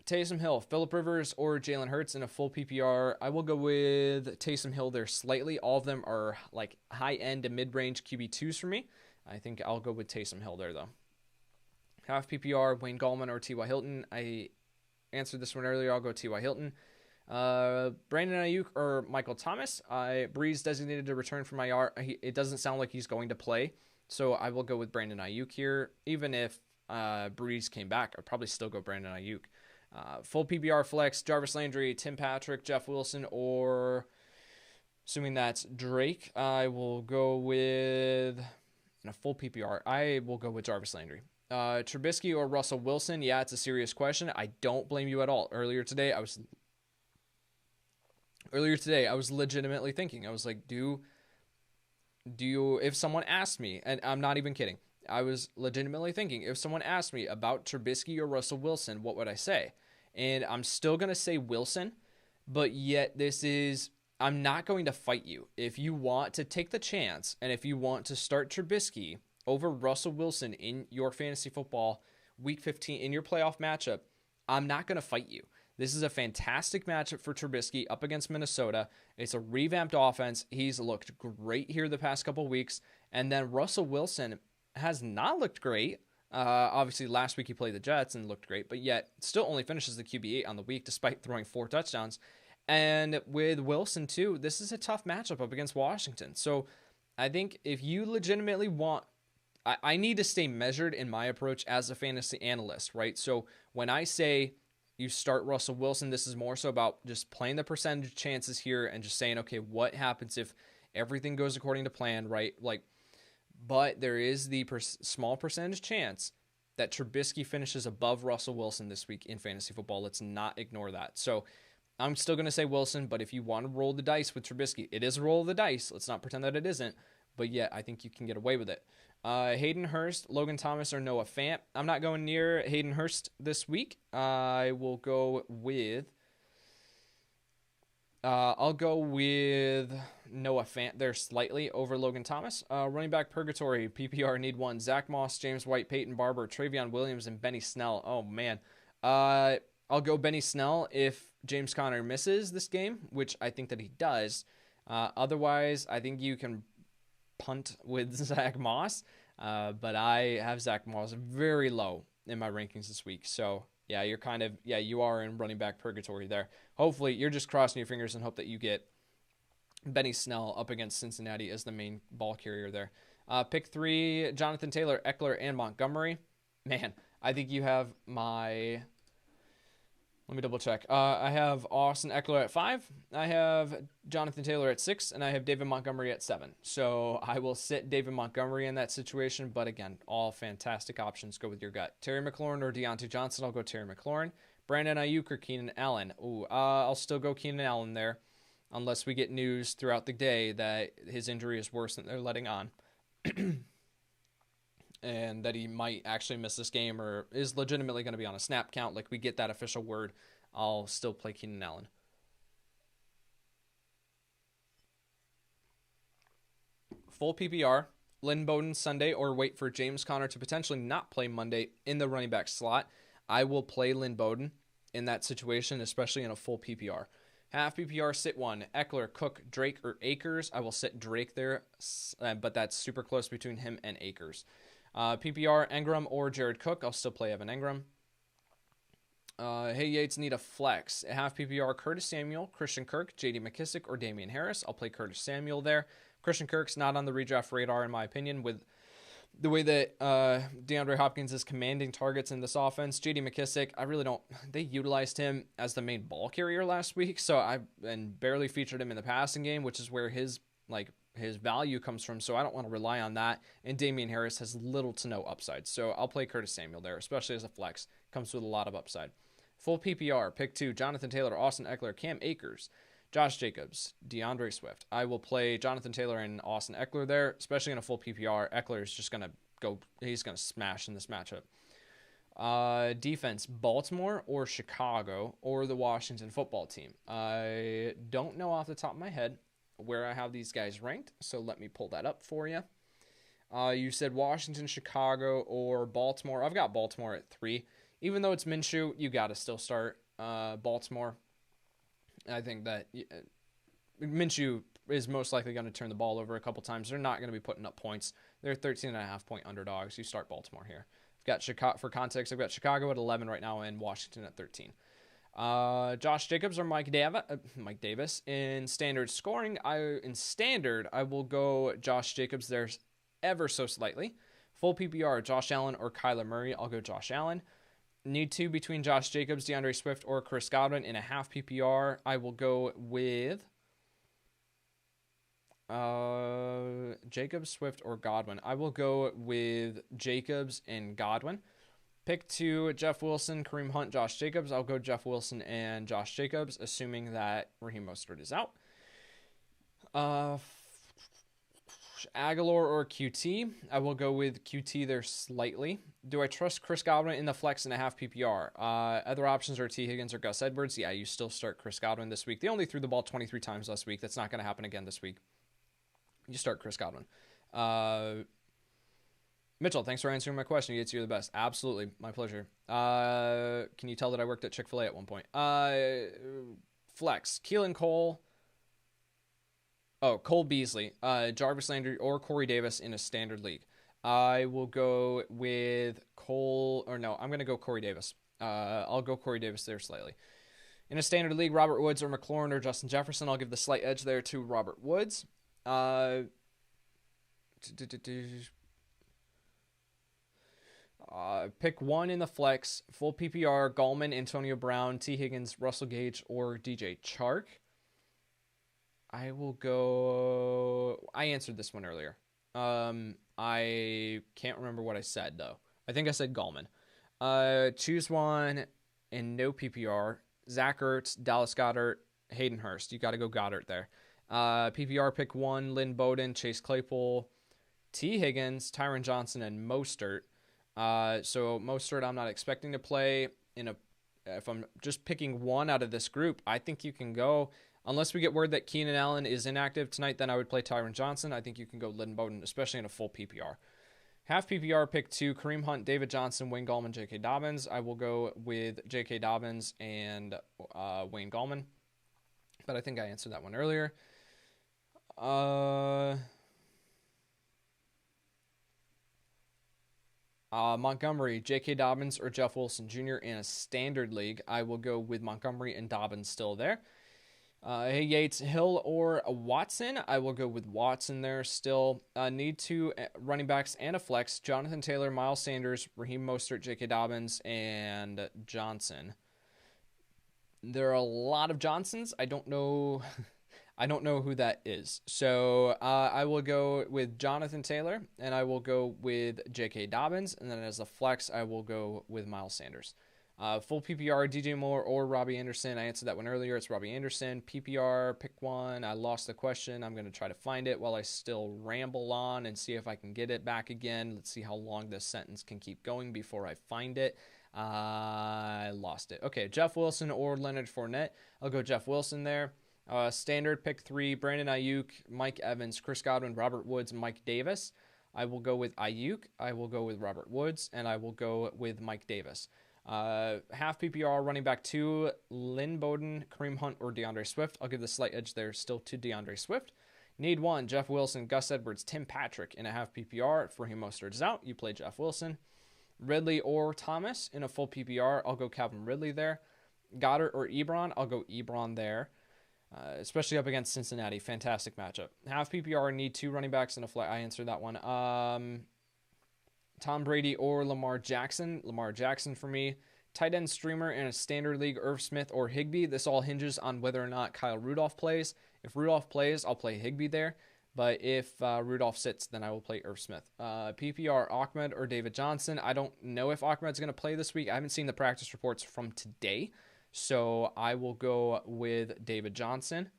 Taysom Hill, Phillip Rivers, or Jalen Hurts in a full PPR. I will go with Taysom Hill there slightly. All of them are like high-end to mid-range QB2s for me. I think I'll go with Taysom Hill there, though. Half PPR, Wayne Gallman or T.Y. Hilton. I answered this one earlier. I'll go T.Y. Hilton. Brandon Ayuk or Michael Thomas. Breeze designated to return from IR. It doesn't sound like he's going to play, so I will go with Brandon Ayuk here. Even if Breeze came back, I'd probably still go Brandon Ayuk. Full PPR flex, Jarvis Landry, Tim Patrick, Jeff Wilson, or assuming that's Drake, I will go with, in a full PPR, I will go with Jarvis Landry. Trubisky or Russell Wilson, yeah, it's a serious question. I don't blame you at all. Earlier today, I was legitimately thinking, I was like, do you, if someone asked me, and I'm not even kidding, I was legitimately thinking, if someone asked me about Trubisky or Russell Wilson, what would I say? And I'm still going to say Wilson, but yet I'm not going to fight you. If you want to take the chance, and if you want to start Trubisky over Russell Wilson in your fantasy football week 15, in your playoff matchup, I'm not going to fight you. This is a fantastic matchup for Trubisky up against Minnesota. It's a revamped offense. He's looked great here the past couple weeks. And then Russell Wilson has not looked great. Obviously, last week he played the Jets and looked great, but yet still only finishes the QB8 on the week despite throwing 4 touchdowns. And with Wilson, too, this is a tough matchup up against Washington. So I think if you legitimately want, I need to stay measured in my approach as a fantasy analyst, right? So when I say you start Russell Wilson, this is more so about just playing the percentage chances here and just saying, okay, what happens if everything goes according to plan, right? But there is the small percentage chance that Trubisky finishes above Russell Wilson this week in fantasy football. Let's not ignore that. So I'm still going to say Wilson, but if you want to roll the dice with Trubisky, it is a roll of the dice. Let's not pretend that it isn't, but yet I think you can get away with it. Hayden Hurst, Logan Thomas, or Noah Fant. I'm not going near Hayden Hurst this week. I will go with... I'll go with Noah Fant there slightly over Logan Thomas. Running back purgatory, PPR need 1. Zach Moss, James White, Peyton Barber, Travion Williams, and Benny Snell. Oh, man. I'll go Benny Snell if James Conner misses this game, which I think that he does. Otherwise, I think you can punt with Zach Moss. But I have Zach Moss very low in my rankings this week. So, yeah, you are in running back purgatory there. Hopefully, you're just crossing your fingers and hope that you get Benny Snell up against Cincinnati as the main ball carrier there. Pick 3, Jonathan Taylor, Eckler, and Montgomery. Man, I think you have my... Let me double check. I have Austin Eckler at 5. I have Jonathan Taylor at 6. And I have David Montgomery at 7. So I will sit David Montgomery in that situation. But again, all fantastic options. Go with your gut. Terry McLaurin or Deontay Johnson. I'll go Terry McLaurin. Brandon Ayuk or Keenan Allen. I'll still go Keenan Allen there. Unless we get news throughout the day that his injury is worse than they're letting on. And that he might actually miss this game or is legitimately going to be on a snap count. Like we get that official word, I'll still play Keenan Allen. Full PPR, Lynn Bowden Sunday, or wait for James Conner to potentially not play Monday in the running back slot. I will play Lynn Bowden in that situation, especially in a full PPR. Half PPR, sit 1. Eckler, Cook, Drake, or Akers. I will sit Drake there, but that's super close between him and Akers. PPR, Engram or Jared Cook. I'll still play Evan Engram. Hey, Yates, need a flex. Half PPR, Curtis Samuel, Christian Kirk, J.D. McKissick, or Damian Harris. I'll play Curtis Samuel there. Christian Kirk's not on the redraft radar, in my opinion, with the way that DeAndre Hopkins is commanding targets in this offense. J.D. McKissick, I really don't... They utilized him as the main ball carrier last week, and barely featured him in the passing game, which is where his value comes from, so I don't want to rely on that. And Damian Harris has little to no upside, so I'll play Curtis Samuel there, especially as a flex. Comes with a lot of upside. Full PPR, pick 2, Jonathan Taylor, Austin Eckler, Cam Akers, Josh Jacobs, DeAndre Swift. I will play Jonathan Taylor and Austin Eckler there, especially in a full PPR. Eckler is just going to go, he's going to smash in this matchup. Defense, Baltimore or Chicago or the Washington football team. I don't know off the top of my head where I have these guys ranked, so let me pull that up for you. You said Washington, Chicago, or Baltimore. I've got Baltimore at 3. Even though it's Minshew, you got to still start Baltimore. I think that Minshew is most likely going to turn the ball over a couple times. They're not going to be putting up points. They're 13.5-point underdogs. You start Baltimore here. I've got Chicago, for context, I've got Chicago at 11 right now and Washington at 13. Josh Jacobs or Mike Davis. In standard scoring, I will go Josh Jacobs there ever so slightly. Full PPR, Josh Allen or Kyler Murray. I'll go Josh Allen. Need 2 between Josh Jacobs, DeAndre Swift, or Chris Godwin. In a half PPR, I will go with Jacobs, Swift, or Godwin. I will go with Jacobs and Godwin. Pick 2, Jeff Wilson, Kareem Hunt, Josh Jacobs. I'll go Jeff Wilson and Josh Jacobs, assuming that Raheem Mostert is out. Aguilar or QT. I will go with QT there slightly. Do I trust Chris Godwin in the flex in a half PPR? Other options are T. Higgins or Gus Edwards. Yeah, you still start Chris Godwin this week. They only threw the ball 23 times last week. That's not going to happen again this week. You start Chris Godwin. Mitchell, thanks for answering my question. You're the best. Absolutely. My pleasure. Can you tell that I worked at Chick-fil-A at one point? Flex. Keelan Cole. Cole Beasley. Jarvis Landry or Corey Davis in a standard league. I will go with I'm going to go Corey Davis. I'll go Corey Davis there slightly. In a standard league, Robert Woods or McLaurin or Justin Jefferson. I'll give the slight edge there to Robert Woods. Pick 1 in the flex. Full PPR, Gallman, Antonio Brown, T. Higgins, Russell Gage, or DJ Chark. I will go... I answered this one earlier. I can't remember what I said, though. I think I said Gallman. Choose one and no PPR. Zach Ertz, Dallas Goedert, Hayden Hurst. You got to go Goddard there. PPR, pick 1, Lynn Bowden, Chase Claypool, T. Higgins, Tyron Johnson, and Mostert. So Mostert I'm not expecting to play. If I'm just picking one out of this group, I think you can go... Unless we get word that Keenan Allen is inactive tonight, then I would play Tyron Johnson. I think you can go Lynn Bowden, especially in a full PPR. Half PPR pick 2, Kareem Hunt, David Johnson, Wayne Gallman, J.K. Dobbins. I will go with J.K. Dobbins and Wayne Gallman. But I think I answered that one earlier. Montgomery, J.K. Dobbins, or Jeff Wilson Jr. in a standard league. I will go with Montgomery and Dobbins still there. Hey, Yates, Hill or Watson? I will go with Watson there still. Need 2 running backs and a flex. Jonathan Taylor, Miles Sanders, Raheem Mostert, J.K. Dobbins, and Johnson. There are a lot of Johnsons. I don't know I don't know who that is. So I will go with Jonathan Taylor, and I will go with J.K. Dobbins, and then as a flex, I will go with Miles Sanders. Full PPR, DJ Moore or Robbie Anderson. I answered that one earlier. It's Robbie Anderson. PPR, pick one. I lost the question. I'm going to try to find it while I still ramble on and see if I can get it back again. Let's see how long this sentence can keep going before I find it. I lost it. Okay, Jeff Wilson or Leonard Fournette. I'll go Jeff Wilson there. Standard pick 3, Brandon Ayuk, Mike Evans, Chris Godwin, Robert Woods, Mike Davis. I will go with Ayuk. I will go with Robert Woods, and I will go with Mike Davis. Half PPR running back 2, Lynn Bowden, Kareem Hunt, or DeAndre Swift. I'll give the slight edge there still to DeAndre Swift. Need 1, Jeff Wilson, Gus Edwards, Tim Patrick in a half PPR. If Raheem Mostert is out, you play Jeff Wilson. Ridley or Thomas in a full PPR. I'll go Calvin Ridley there. Goddard or Ebron. I'll go Ebron there. Especially up against Cincinnati. Fantastic matchup. Half PPR, need 2 running backs and a flat. I answered that one. Tom Brady or Lamar Jackson. Lamar Jackson for me. Tight end streamer in a standard league, Irv Smith or Higbee. This all hinges on whether or not Kyle Rudolph plays. If Rudolph plays, I'll play Higbee there. But if Rudolph sits, then I will play Irv Smith. PPR, Ahmed or David Johnson. I don't know if Ahmed's going to play this week. I haven't seen the practice reports from today. So I will go with David Johnson.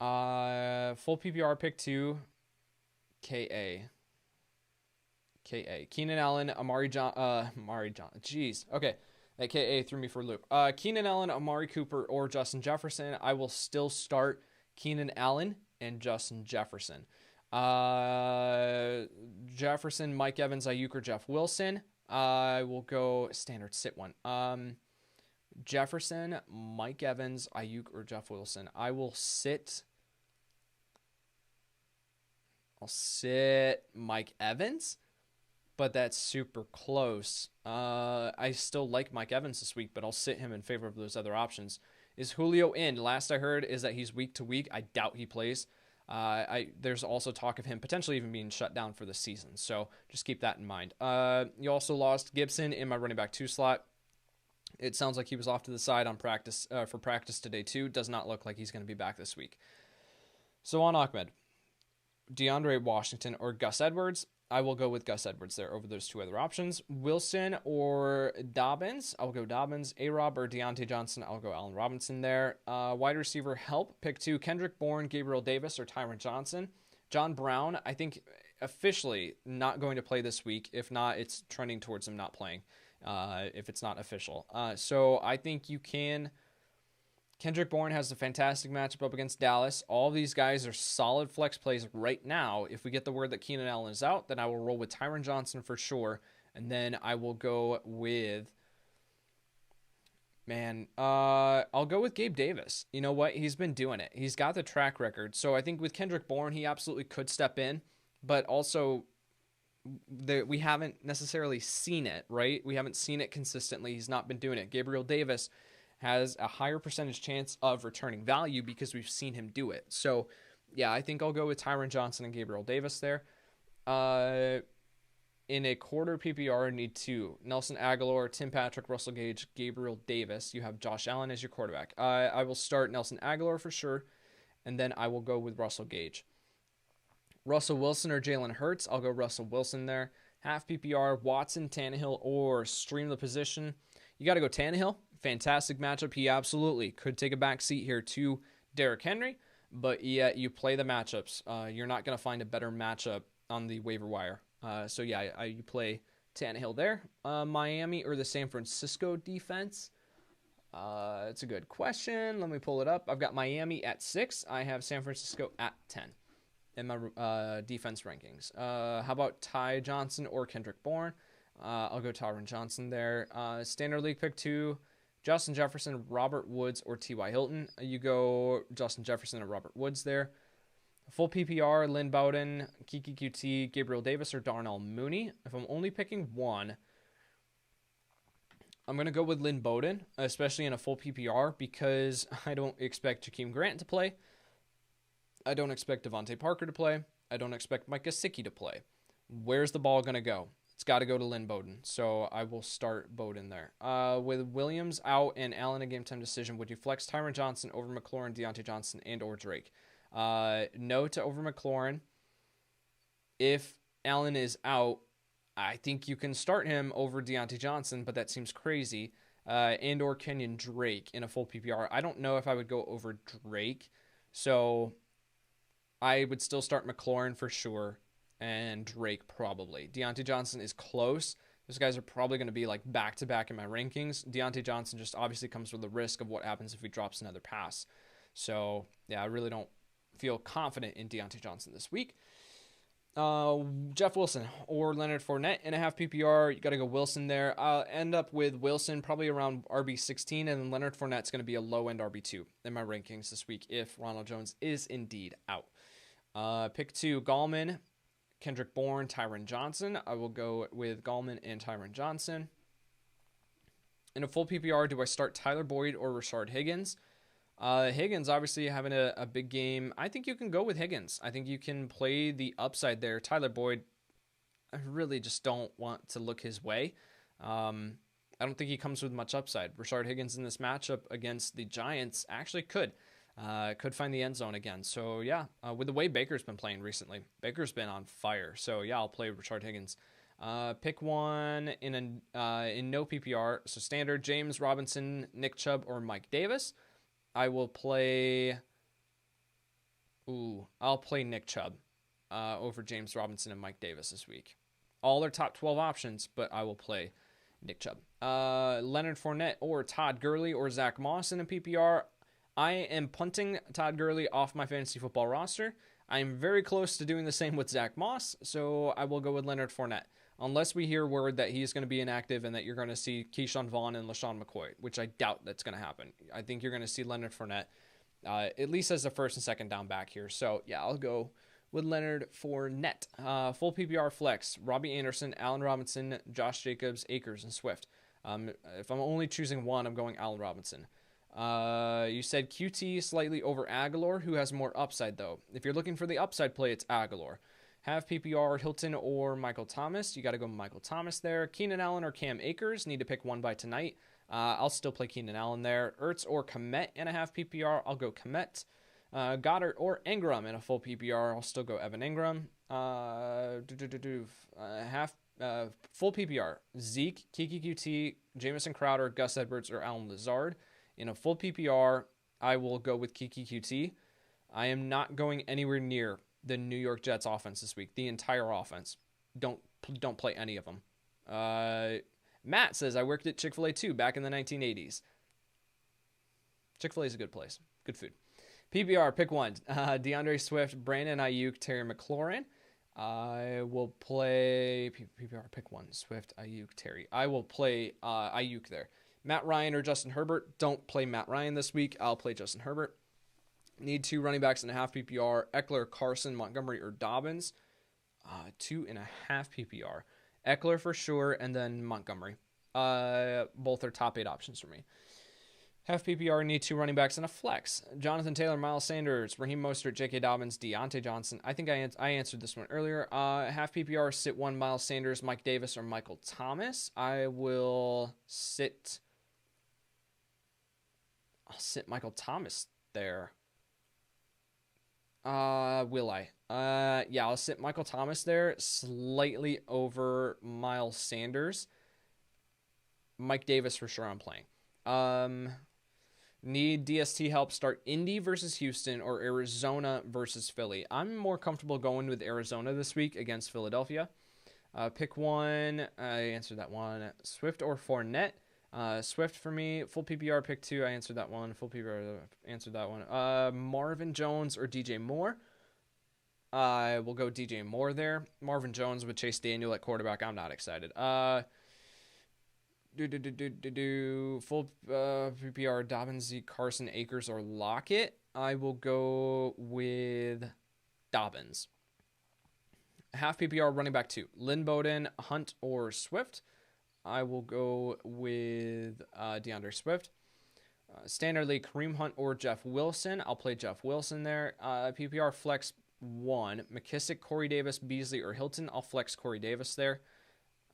Full PPR pick 2, K.A. Keenan Allen, Amari John. Jeez. Okay. That K.A. threw me for a loop. Keenan Allen, Amari Cooper, or Justin Jefferson. I will still start Keenan Allen and Justin Jefferson. Jefferson, Mike Evans, Ayuk, or Jeff Wilson. I will go standard sit one. Jefferson, Mike Evans, Ayuk, or Jeff Wilson. I'll sit Mike Evans, but that's super close. I still like Mike Evans this week, but I'll sit him in favor of those other options. Is Julio in? Last I heard is that he's week to week. I doubt he plays. There's also talk of him potentially even being shut down for the season. So just keep that in mind. You also lost Gibson in my running back 2 slot. It sounds like he was off to the side on practice for practice today too. Does not look like he's going to be back this week. So on Ahmed, DeAndre Washington or Gus Edwards. I will go with Gus Edwards there over those 2 other options. Wilson or Dobbins. I'll go Dobbins. A-Rob or Deontay Johnson. I'll go Allen Robinson there. Wide receiver help. Pick 2, Kendrick Bourne, Gabriel Davis, or Tyron Johnson. John Brown, I think officially not going to play this week. If not, it's trending towards him not playing if it's not official. So I think you can... Kendrick Bourne has a fantastic matchup up against Dallas. All these guys are solid flex plays right now. If we get the word that Keenan Allen is out, then I will roll with Tyron Johnson for sure. And then I will go with... I'll go with Gabe Davis. You know what? He's been doing it. He's got the track record. So I think with Kendrick Bourne, he absolutely could step in. But also, we haven't necessarily seen it, right? We haven't seen it consistently. He's not been doing it. Gabriel Davis has a higher percentage chance of returning value because we've seen him do it. So, yeah, I think I'll go with Tyron Johnson and Gabriel Davis there. In a quarter PPR, need 2. Nelson Aguilar, Tim Patrick, Russell Gage, Gabriel Davis. You have Josh Allen as your quarterback. I will start Nelson Aguilar for sure, and then I will go with Russell Gage. Russell Wilson or Jalen Hurts. I'll go Russell Wilson there. Half PPR, Watson, Tannehill, or stream the position. You got to go Tannehill. Fantastic matchup. He absolutely could take a back seat here to Derrick Henry, but yeah, you play the matchups. You're not going to find a better matchup on the waiver wire. So yeah, you play Tannehill there. Miami or the San Francisco defense? It's a good question. Let me pull it up. I've got Miami at 6. I have San Francisco at 10. in my defense rankings. How about Ty Johnson or Kendrick Bourne? I'll go Tyron Johnson there. Standard League pick 2, Justin Jefferson, Robert Woods, or T.Y. Hilton. You go Justin Jefferson and Robert Woods there. Full PPR, Lynn Bowden, Kiki QT, Gabriel Davis, or Darnell Mooney. If I'm only picking one, I'm going to go with Lynn Bowden, especially in a full PPR, because I don't expect Jakeem Grant to play. I don't expect Devontae Parker to play. I don't expect Mike Gesicki to play. Where's the ball going to go? It's got to go to Lynn Bowden, so I will start Bowden there. With Williams out and Allen a game-time decision, would you flex Tyron Johnson over McLaurin, Deontay Johnson, and or Drake? No to over McLaurin. If Allen is out, I think you can start him over Deontay Johnson, but that seems crazy. And or Kenyon Drake in a full PPR. I don't know if I would go over Drake, so I would still start McLaurin for sure, and Drake probably. Deontay Johnson is close. Those guys are probably going to be like back-to-back in my rankings. Deontay Johnson just obviously comes with the risk of what happens if he drops another pass. So, yeah, I really don't feel confident in Deontay Johnson this week. Jeff Wilson or Leonard Fournette in a half PPR. You got to go Wilson there. I'll end up with Wilson probably around RB16, and then Leonard Fournette's going to be a low-end RB2 in my rankings this week if Ronald Jones is indeed out. Pick 2, Gallman, Kendrick Bourne, Tyron Johnson. I will go with Gallman and Tyron Johnson. In a full PPR, do I start Tyler Boyd or Rashard Higgins? Higgins obviously having a big game. I think you can go with Higgins. I think you can play the upside there. Tyler Boyd, I really just don't want to look his way. I don't think he comes with much upside. Rashard Higgins in this matchup against the Giants actually could find the end zone again. So yeah, with the way Baker's been playing recently, Baker's been on fire. So yeah, I'll play Rashard Higgins. Pick one in no PPR. So standard, James Robinson, Nick Chubb, or Mike Davis. I will play. I'll play Nick Chubb over James Robinson and Mike Davis this week. All are top 12 options, but I will play Nick Chubb. Leonard Fournette or Todd Gurley or Zach Moss in a PPR. I am punting Todd Gurley off my fantasy football roster. I am very close to doing the same with Zach Moss, so I will go with Leonard Fournette. Unless we hear word that he's going to be inactive and that you're going to see Keyshawn Vaughn and LaShawn McCoy, which I doubt that's going to happen. I think you're going to see Leonard Fournette, at least as the first and second down back here. So, yeah, I'll go with Leonard Fournette. Full PPR flex, Robbie Anderson, Allen Robinson, Josh Jacobs, Akers, and Swift. If I'm only choosing one, I'm going Allen Robinson. You said QT slightly over Aguilar, who has more upside, though. If you're looking for the upside play, it's Aguilar. Have PPR, Hilton or Michael Thomas. You got to go Michael Thomas there. Keenan Allen or Cam Akers. Need to pick one by tonight. I'll still play Keenan Allen there. Ertz or Komet in a half PPR. I'll go Komet. Goddard or Ingram in a full PPR. I'll still go Evan Ingram. Full PPR. Zeke, Kiki QT, Jamison Crowder, Gus Edwards, or Alan Lazard. In a full PPR, I will go with Kiki QT. I am not going anywhere near the New York Jets offense this week. The entire offense. Don't play any of them. Matt says, I worked at Chick-fil-A too back in the 1980s. Chick-fil-A is a good place. Good food. PPR, pick one. DeAndre Swift, Brandon Ayuk, Terry McLaurin. I will play PPR, pick one. Swift, Ayuk, Terry. I will play Ayuk there. Matt Ryan or Justin Herbert. Don't play Matt Ryan this week. I'll play Justin Herbert. Need 2 running backs in a half PPR. Eckler, Carson, Montgomery, or Dobbins. 2.5 PPR. Eckler for sure, and then Montgomery. Both are top 8 options for me. Half PPR, need 2 running backs and a flex. Jonathan Taylor, Miles Sanders, Raheem Mostert, J.K. Dobbins, Deontay Johnson. I think I answered this one earlier. Half PPR, sit 1, Miles Sanders, Mike Davis, or Michael Thomas. I'll sit Michael Thomas there. Will I? Yeah, I'll sit Michael Thomas there, slightly over Miles Sanders. Mike Davis for sure I'm playing. Need DST help, start Indy versus Houston or Arizona versus Philly. I'm more comfortable going with Arizona this week against Philadelphia. Pick one. I answered that one. Swift or Fournette. Swift for me. Full PPR, pick 2. I answered that one. Full PPR, answered that one. Marvin Jones or DJ Moore. I will go DJ Moore there. Marvin Jones with Chase Daniel at quarterback. I'm not excited. Full PPR Dobbins, Zeke, Carson, Akers, or Lockett. I will go with Dobbins. Half PPR running back 2. Lynn Bowden, Hunt, or Swift. I will go with DeAndre Swift. Standard League, Kareem Hunt or Jeff Wilson. I'll play Jeff Wilson there. PPR flex 1. McKissick, Corey Davis, Beasley, or Hilton. I'll flex Corey Davis there.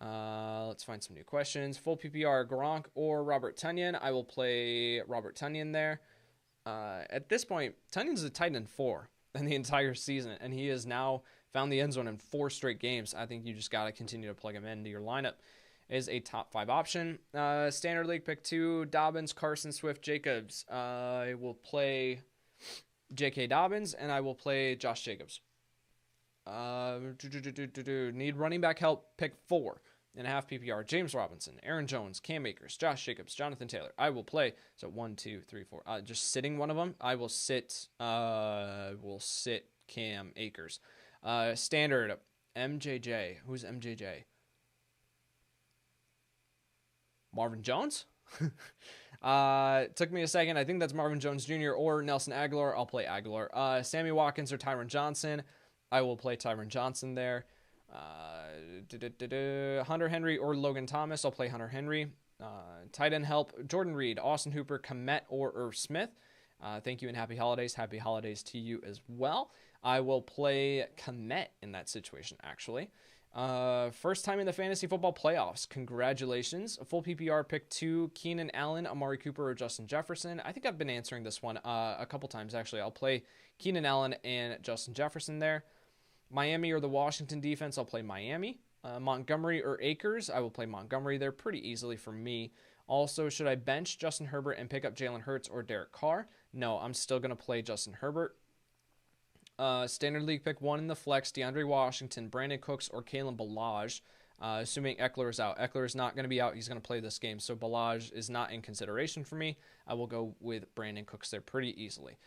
Let's find some new questions. Full PPR, Gronk or Robert Tonyan. I will play Robert Tonyan there. At this point, Tunyan's a tight end 4 in the entire season, and he has now found the end zone in 4 straight games. I think you just got to continue to plug him into your lineup. Is a top 5 option. Standard League pick 2, Dobbins, Carson, Swift, Jacobs. I will play J.K. Dobbins, and I will play Josh Jacobs. Need running back help, pick 4 and a half PPR. James Robinson, Aaron Jones, Cam Akers, Josh Jacobs, Jonathan Taylor. I will play. So 1, 2, 3, 4. Just sitting one of them. I will sit. Cam Akers. Standard MJJ. Who's MJJ? Marvin Jones? Took me a second. I think that's Marvin Jones Jr. or Nelson Aguilar. I'll play Aguilar. Sammy Watkins or Tyron Johnson. I will play Tyron Johnson there. Hunter Henry or Logan Thomas. I'll play Hunter Henry. Tight end help, Jordan Reed, Austin Hooper, Komet, or Irv Smith. Thank you and happy holidays. Happy holidays to you as well. I will play Komet in that situation, actually. First time in the fantasy football playoffs. Congratulations. Full PPR pick 2, Keenan Allen, Amari Cooper, or Justin Jefferson. I think I've been answering this one a couple times, actually. I'll play Keenan Allen and Justin Jefferson there. Miami or the Washington defense, I'll play Miami. Montgomery or Akers, I will play Montgomery there pretty easily for me. Also, should I bench Justin Herbert and pick up Jalen Hurts or Derek Carr? No, I'm still going to play Justin Herbert. Standard League pick 1 in the flex, DeAndre Washington, Brandon Cooks, or Kalen Ballage. Assuming Eckler is out. Eckler is not going to be out. He's going to play this game, so Ballage is not in consideration for me. I will go with Brandon Cooks there pretty easily.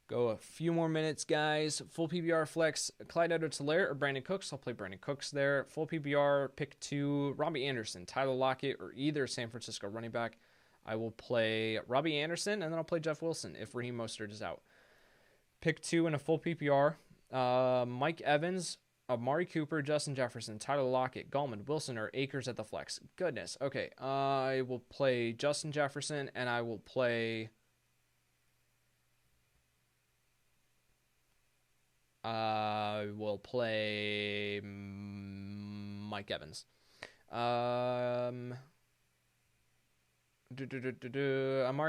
Go a few more minutes, guys. Full PPR flex, Clyde Edwards-Helaire or Brandon Cooks. I'll play Brandon Cooks there. Full PPR pick 2, Robbie Anderson, Tyler Lockett, or either San Francisco running back. I will play Robbie Anderson, and then I'll play Jeff Wilson if Raheem Mostert is out. Pick 2 in a full PPR, Mike Evans, Amari Cooper, Justin Jefferson, Tyler Lockett, Gallman, Wilson, or Akers at the flex. Goodness. Okay, I will play Justin Jefferson, and I will play... Mike Evans. Amari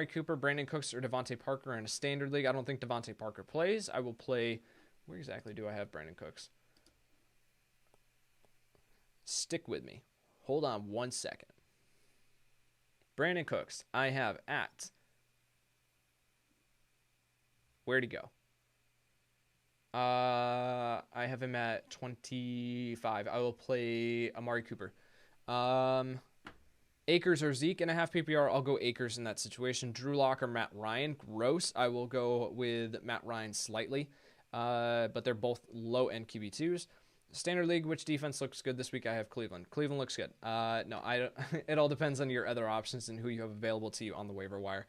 Cooper, Brandon Cooks, or Devontae Parker in a standard league. I don't think Devontae Parker plays. I will play... Where exactly do I have Brandon Cooks? Stick with me. Hold on 1 second. Brandon Cooks, I have at... Where'd he go? I have him at 25. I will play Amari Cooper. Akers or Zeke in a half PPR. I'll go Akers in that situation. Drew Lock or Matt Ryan. Gross. I will go with Matt Ryan slightly. But they're both low-end QB2s. Standard League, which defense looks good this week? I have Cleveland. Cleveland looks good. No, I don't. It all depends on your other options and who you have available to you on the waiver wire.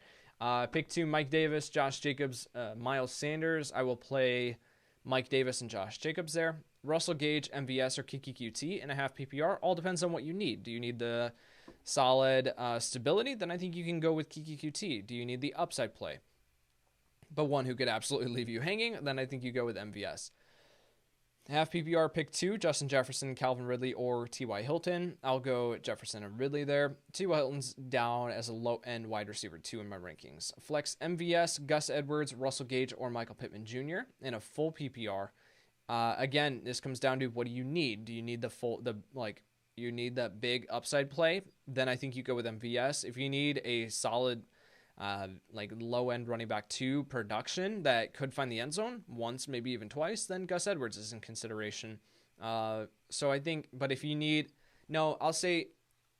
Pick 2, Mike Davis, Josh Jacobs, Miles Sanders. I will play Mike Davis and Josh Jacobs there. Russell Gage, MVS, or Kiki QT in a half PPR. All depends on what you need. Do you need the solid stability? Then I think you can go with Kiki QT. Do you need the upside play, but one who could absolutely leave you hanging? Then I think you go with MVS. Half PPR pick 2, Justin Jefferson, Calvin Ridley, or T.Y. Hilton. I'll go Jefferson and Ridley there. T.Y. Hilton's down as a low-end wide receiver 2 in my rankings. Flex MVS, Gus Edwards, Russell Gage, or Michael Pittman Jr. in a full PPR. Again, this comes down to what do you need? Do you need you need that big upside play? Then I think you go with MVS. If you need a solid low-end running back 2 production that could find the end zone once, maybe even twice, then Gus Edwards is in consideration. So I think, but if you need, no, I'll say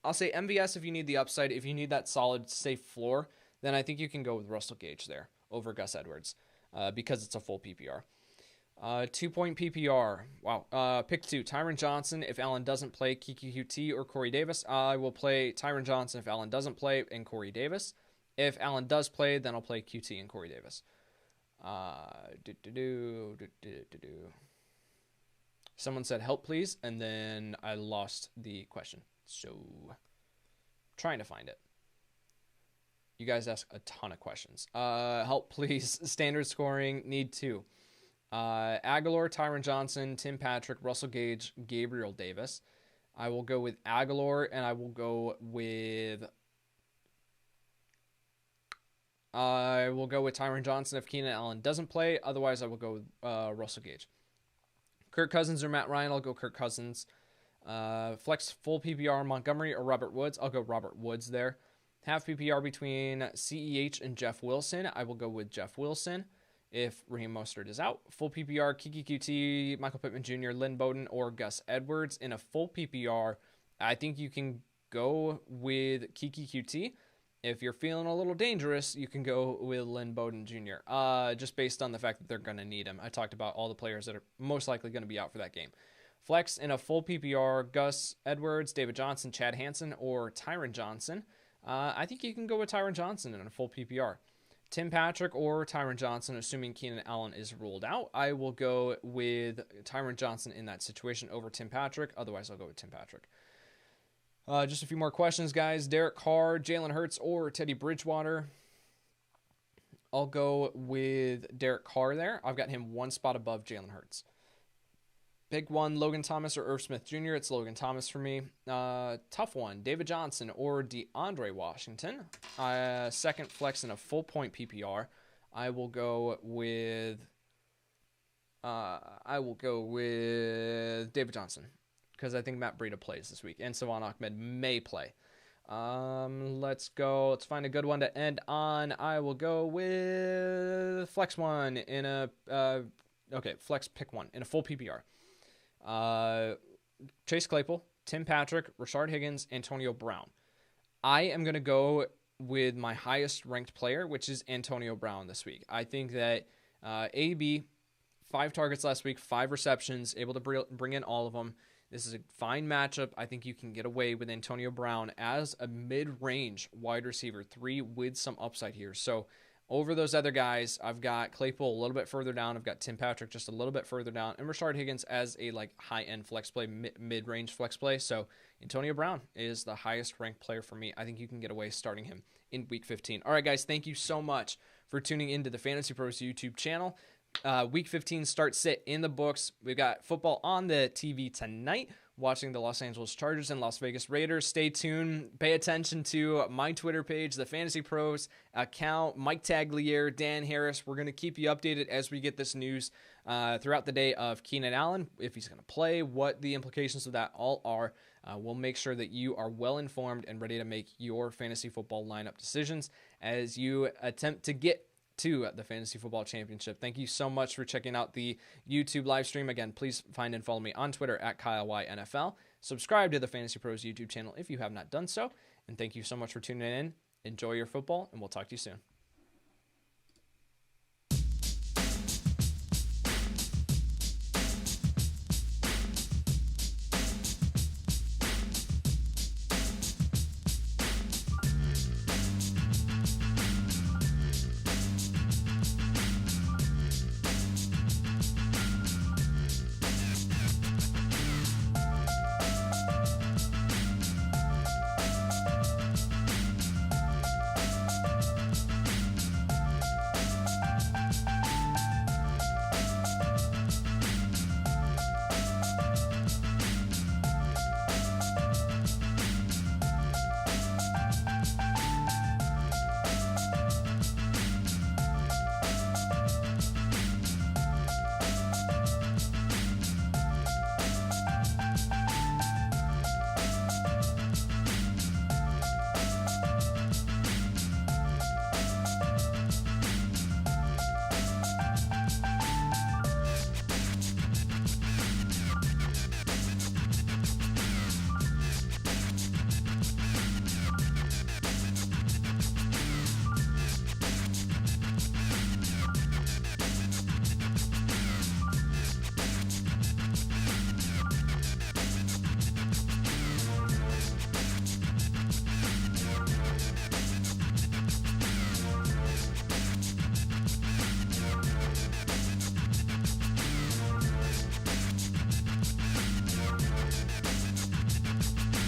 MVS if you need the upside. If you need that solid, safe floor, then I think you can go with Russell Gage there over Gus Edwards because it's a full PPR. 2-point PPR. Wow. Pick 2. Tyron Johnson if Allen doesn't play, QT or Corey Davis. I will play Tyron Johnson if Allen doesn't play, and Corey Davis. If Allen does play, then I'll play QT and Corey Davis. Someone said help please, and then I lost the question. So, trying to find it. You guys ask a ton of questions. Help please. Standard scoring, need 2. Aguilar, Tyron Johnson, Tim Patrick, Russell Gage, Gabriel Davis. I will go with Aguilar, and I will go with Tyron Johnson if Keenan Allen doesn't play. Otherwise, I will go with Russell Gage. Kirk Cousins or Matt Ryan, I'll go Kirk Cousins. Flex full PPR, Montgomery or Robert Woods, I'll go Robert Woods there. Half PPR between CEH and Jeff Wilson, I will go with Jeff Wilson if Raheem Mostert is out. Full PPR, Kiki QT, Michael Pittman Jr., Lynn Bowden, or Gus Edwards. In a full PPR, I think you can go with Kiki QT. If you're feeling a little dangerous, you can go with Lynn Bowden Jr., just based on the fact that they're going to need him. I talked about all the players that are most likely going to be out for that game. Flex in a full PPR, Gus Edwards, David Johnson, Chad Hansen, or Tyron Johnson. I think you can go with Tyron Johnson in a full PPR. Tim Patrick or Tyron Johnson, assuming Keenan Allen is ruled out. I will go with Tyron Johnson in that situation over Tim Patrick. Otherwise, I'll go with Tim Patrick. Just a few more questions, guys. Derek Carr, Jalen Hurts, or Teddy Bridgewater. I'll go with Derek Carr there. I've got him one spot above Jalen Hurts. Big one, Logan Thomas or Irv Smith Jr. It's Logan Thomas for me. Tough one, David Johnson or DeAndre Washington. Second flex in a full point PPR. I will go with David Johnson because I think Matt Breida plays this week and Savon Ahmed may play. Let's go. Let's find a good one to end on. I will go with flex one in a flex pick one in a full PPR. Chase Claypool, Tim Patrick, Rashard Higgins, Antonio Brown. I am going to go with my highest ranked player, which is Antonio Brown this week. I think that AB, 5 targets last week, 5 receptions, able to bring in all of them. This is a fine matchup. I think you can get away with Antonio Brown as a mid-range wide receiver 3 with some upside here. So over those other guys, I've got Claypool a little bit further down. I've got Tim Patrick just a little bit further down, and Rashard Higgins as a high-end flex play, mid-range flex play. So Antonio Brown is the highest ranked player for me. I think you can get away starting him in Week 15. All right, guys, thank you so much for tuning into the Fantasy Pros YouTube channel. Week 15 start sit in the books. We've got football on the TV tonight, watching the Los Angeles Chargers and Las Vegas Raiders. Stay tuned. Pay attention to my Twitter page, the Fantasy Pros account, Mike Tagliere, Dan Harris. We're going to keep you updated as we get this news throughout the day of Keenan Allen, if he's going to play, what the implications of that all are. We'll make sure that you are well informed and ready to make your fantasy football lineup decisions as you attempt to get to the Fantasy Football Championship. Thank you so much for checking out the YouTube live stream. Again, please find and follow me on Twitter at KyleYNFL. Subscribe to the Fantasy Pros YouTube channel if you have not done so. And thank you so much for tuning in. Enjoy your football, and we'll talk to you soon.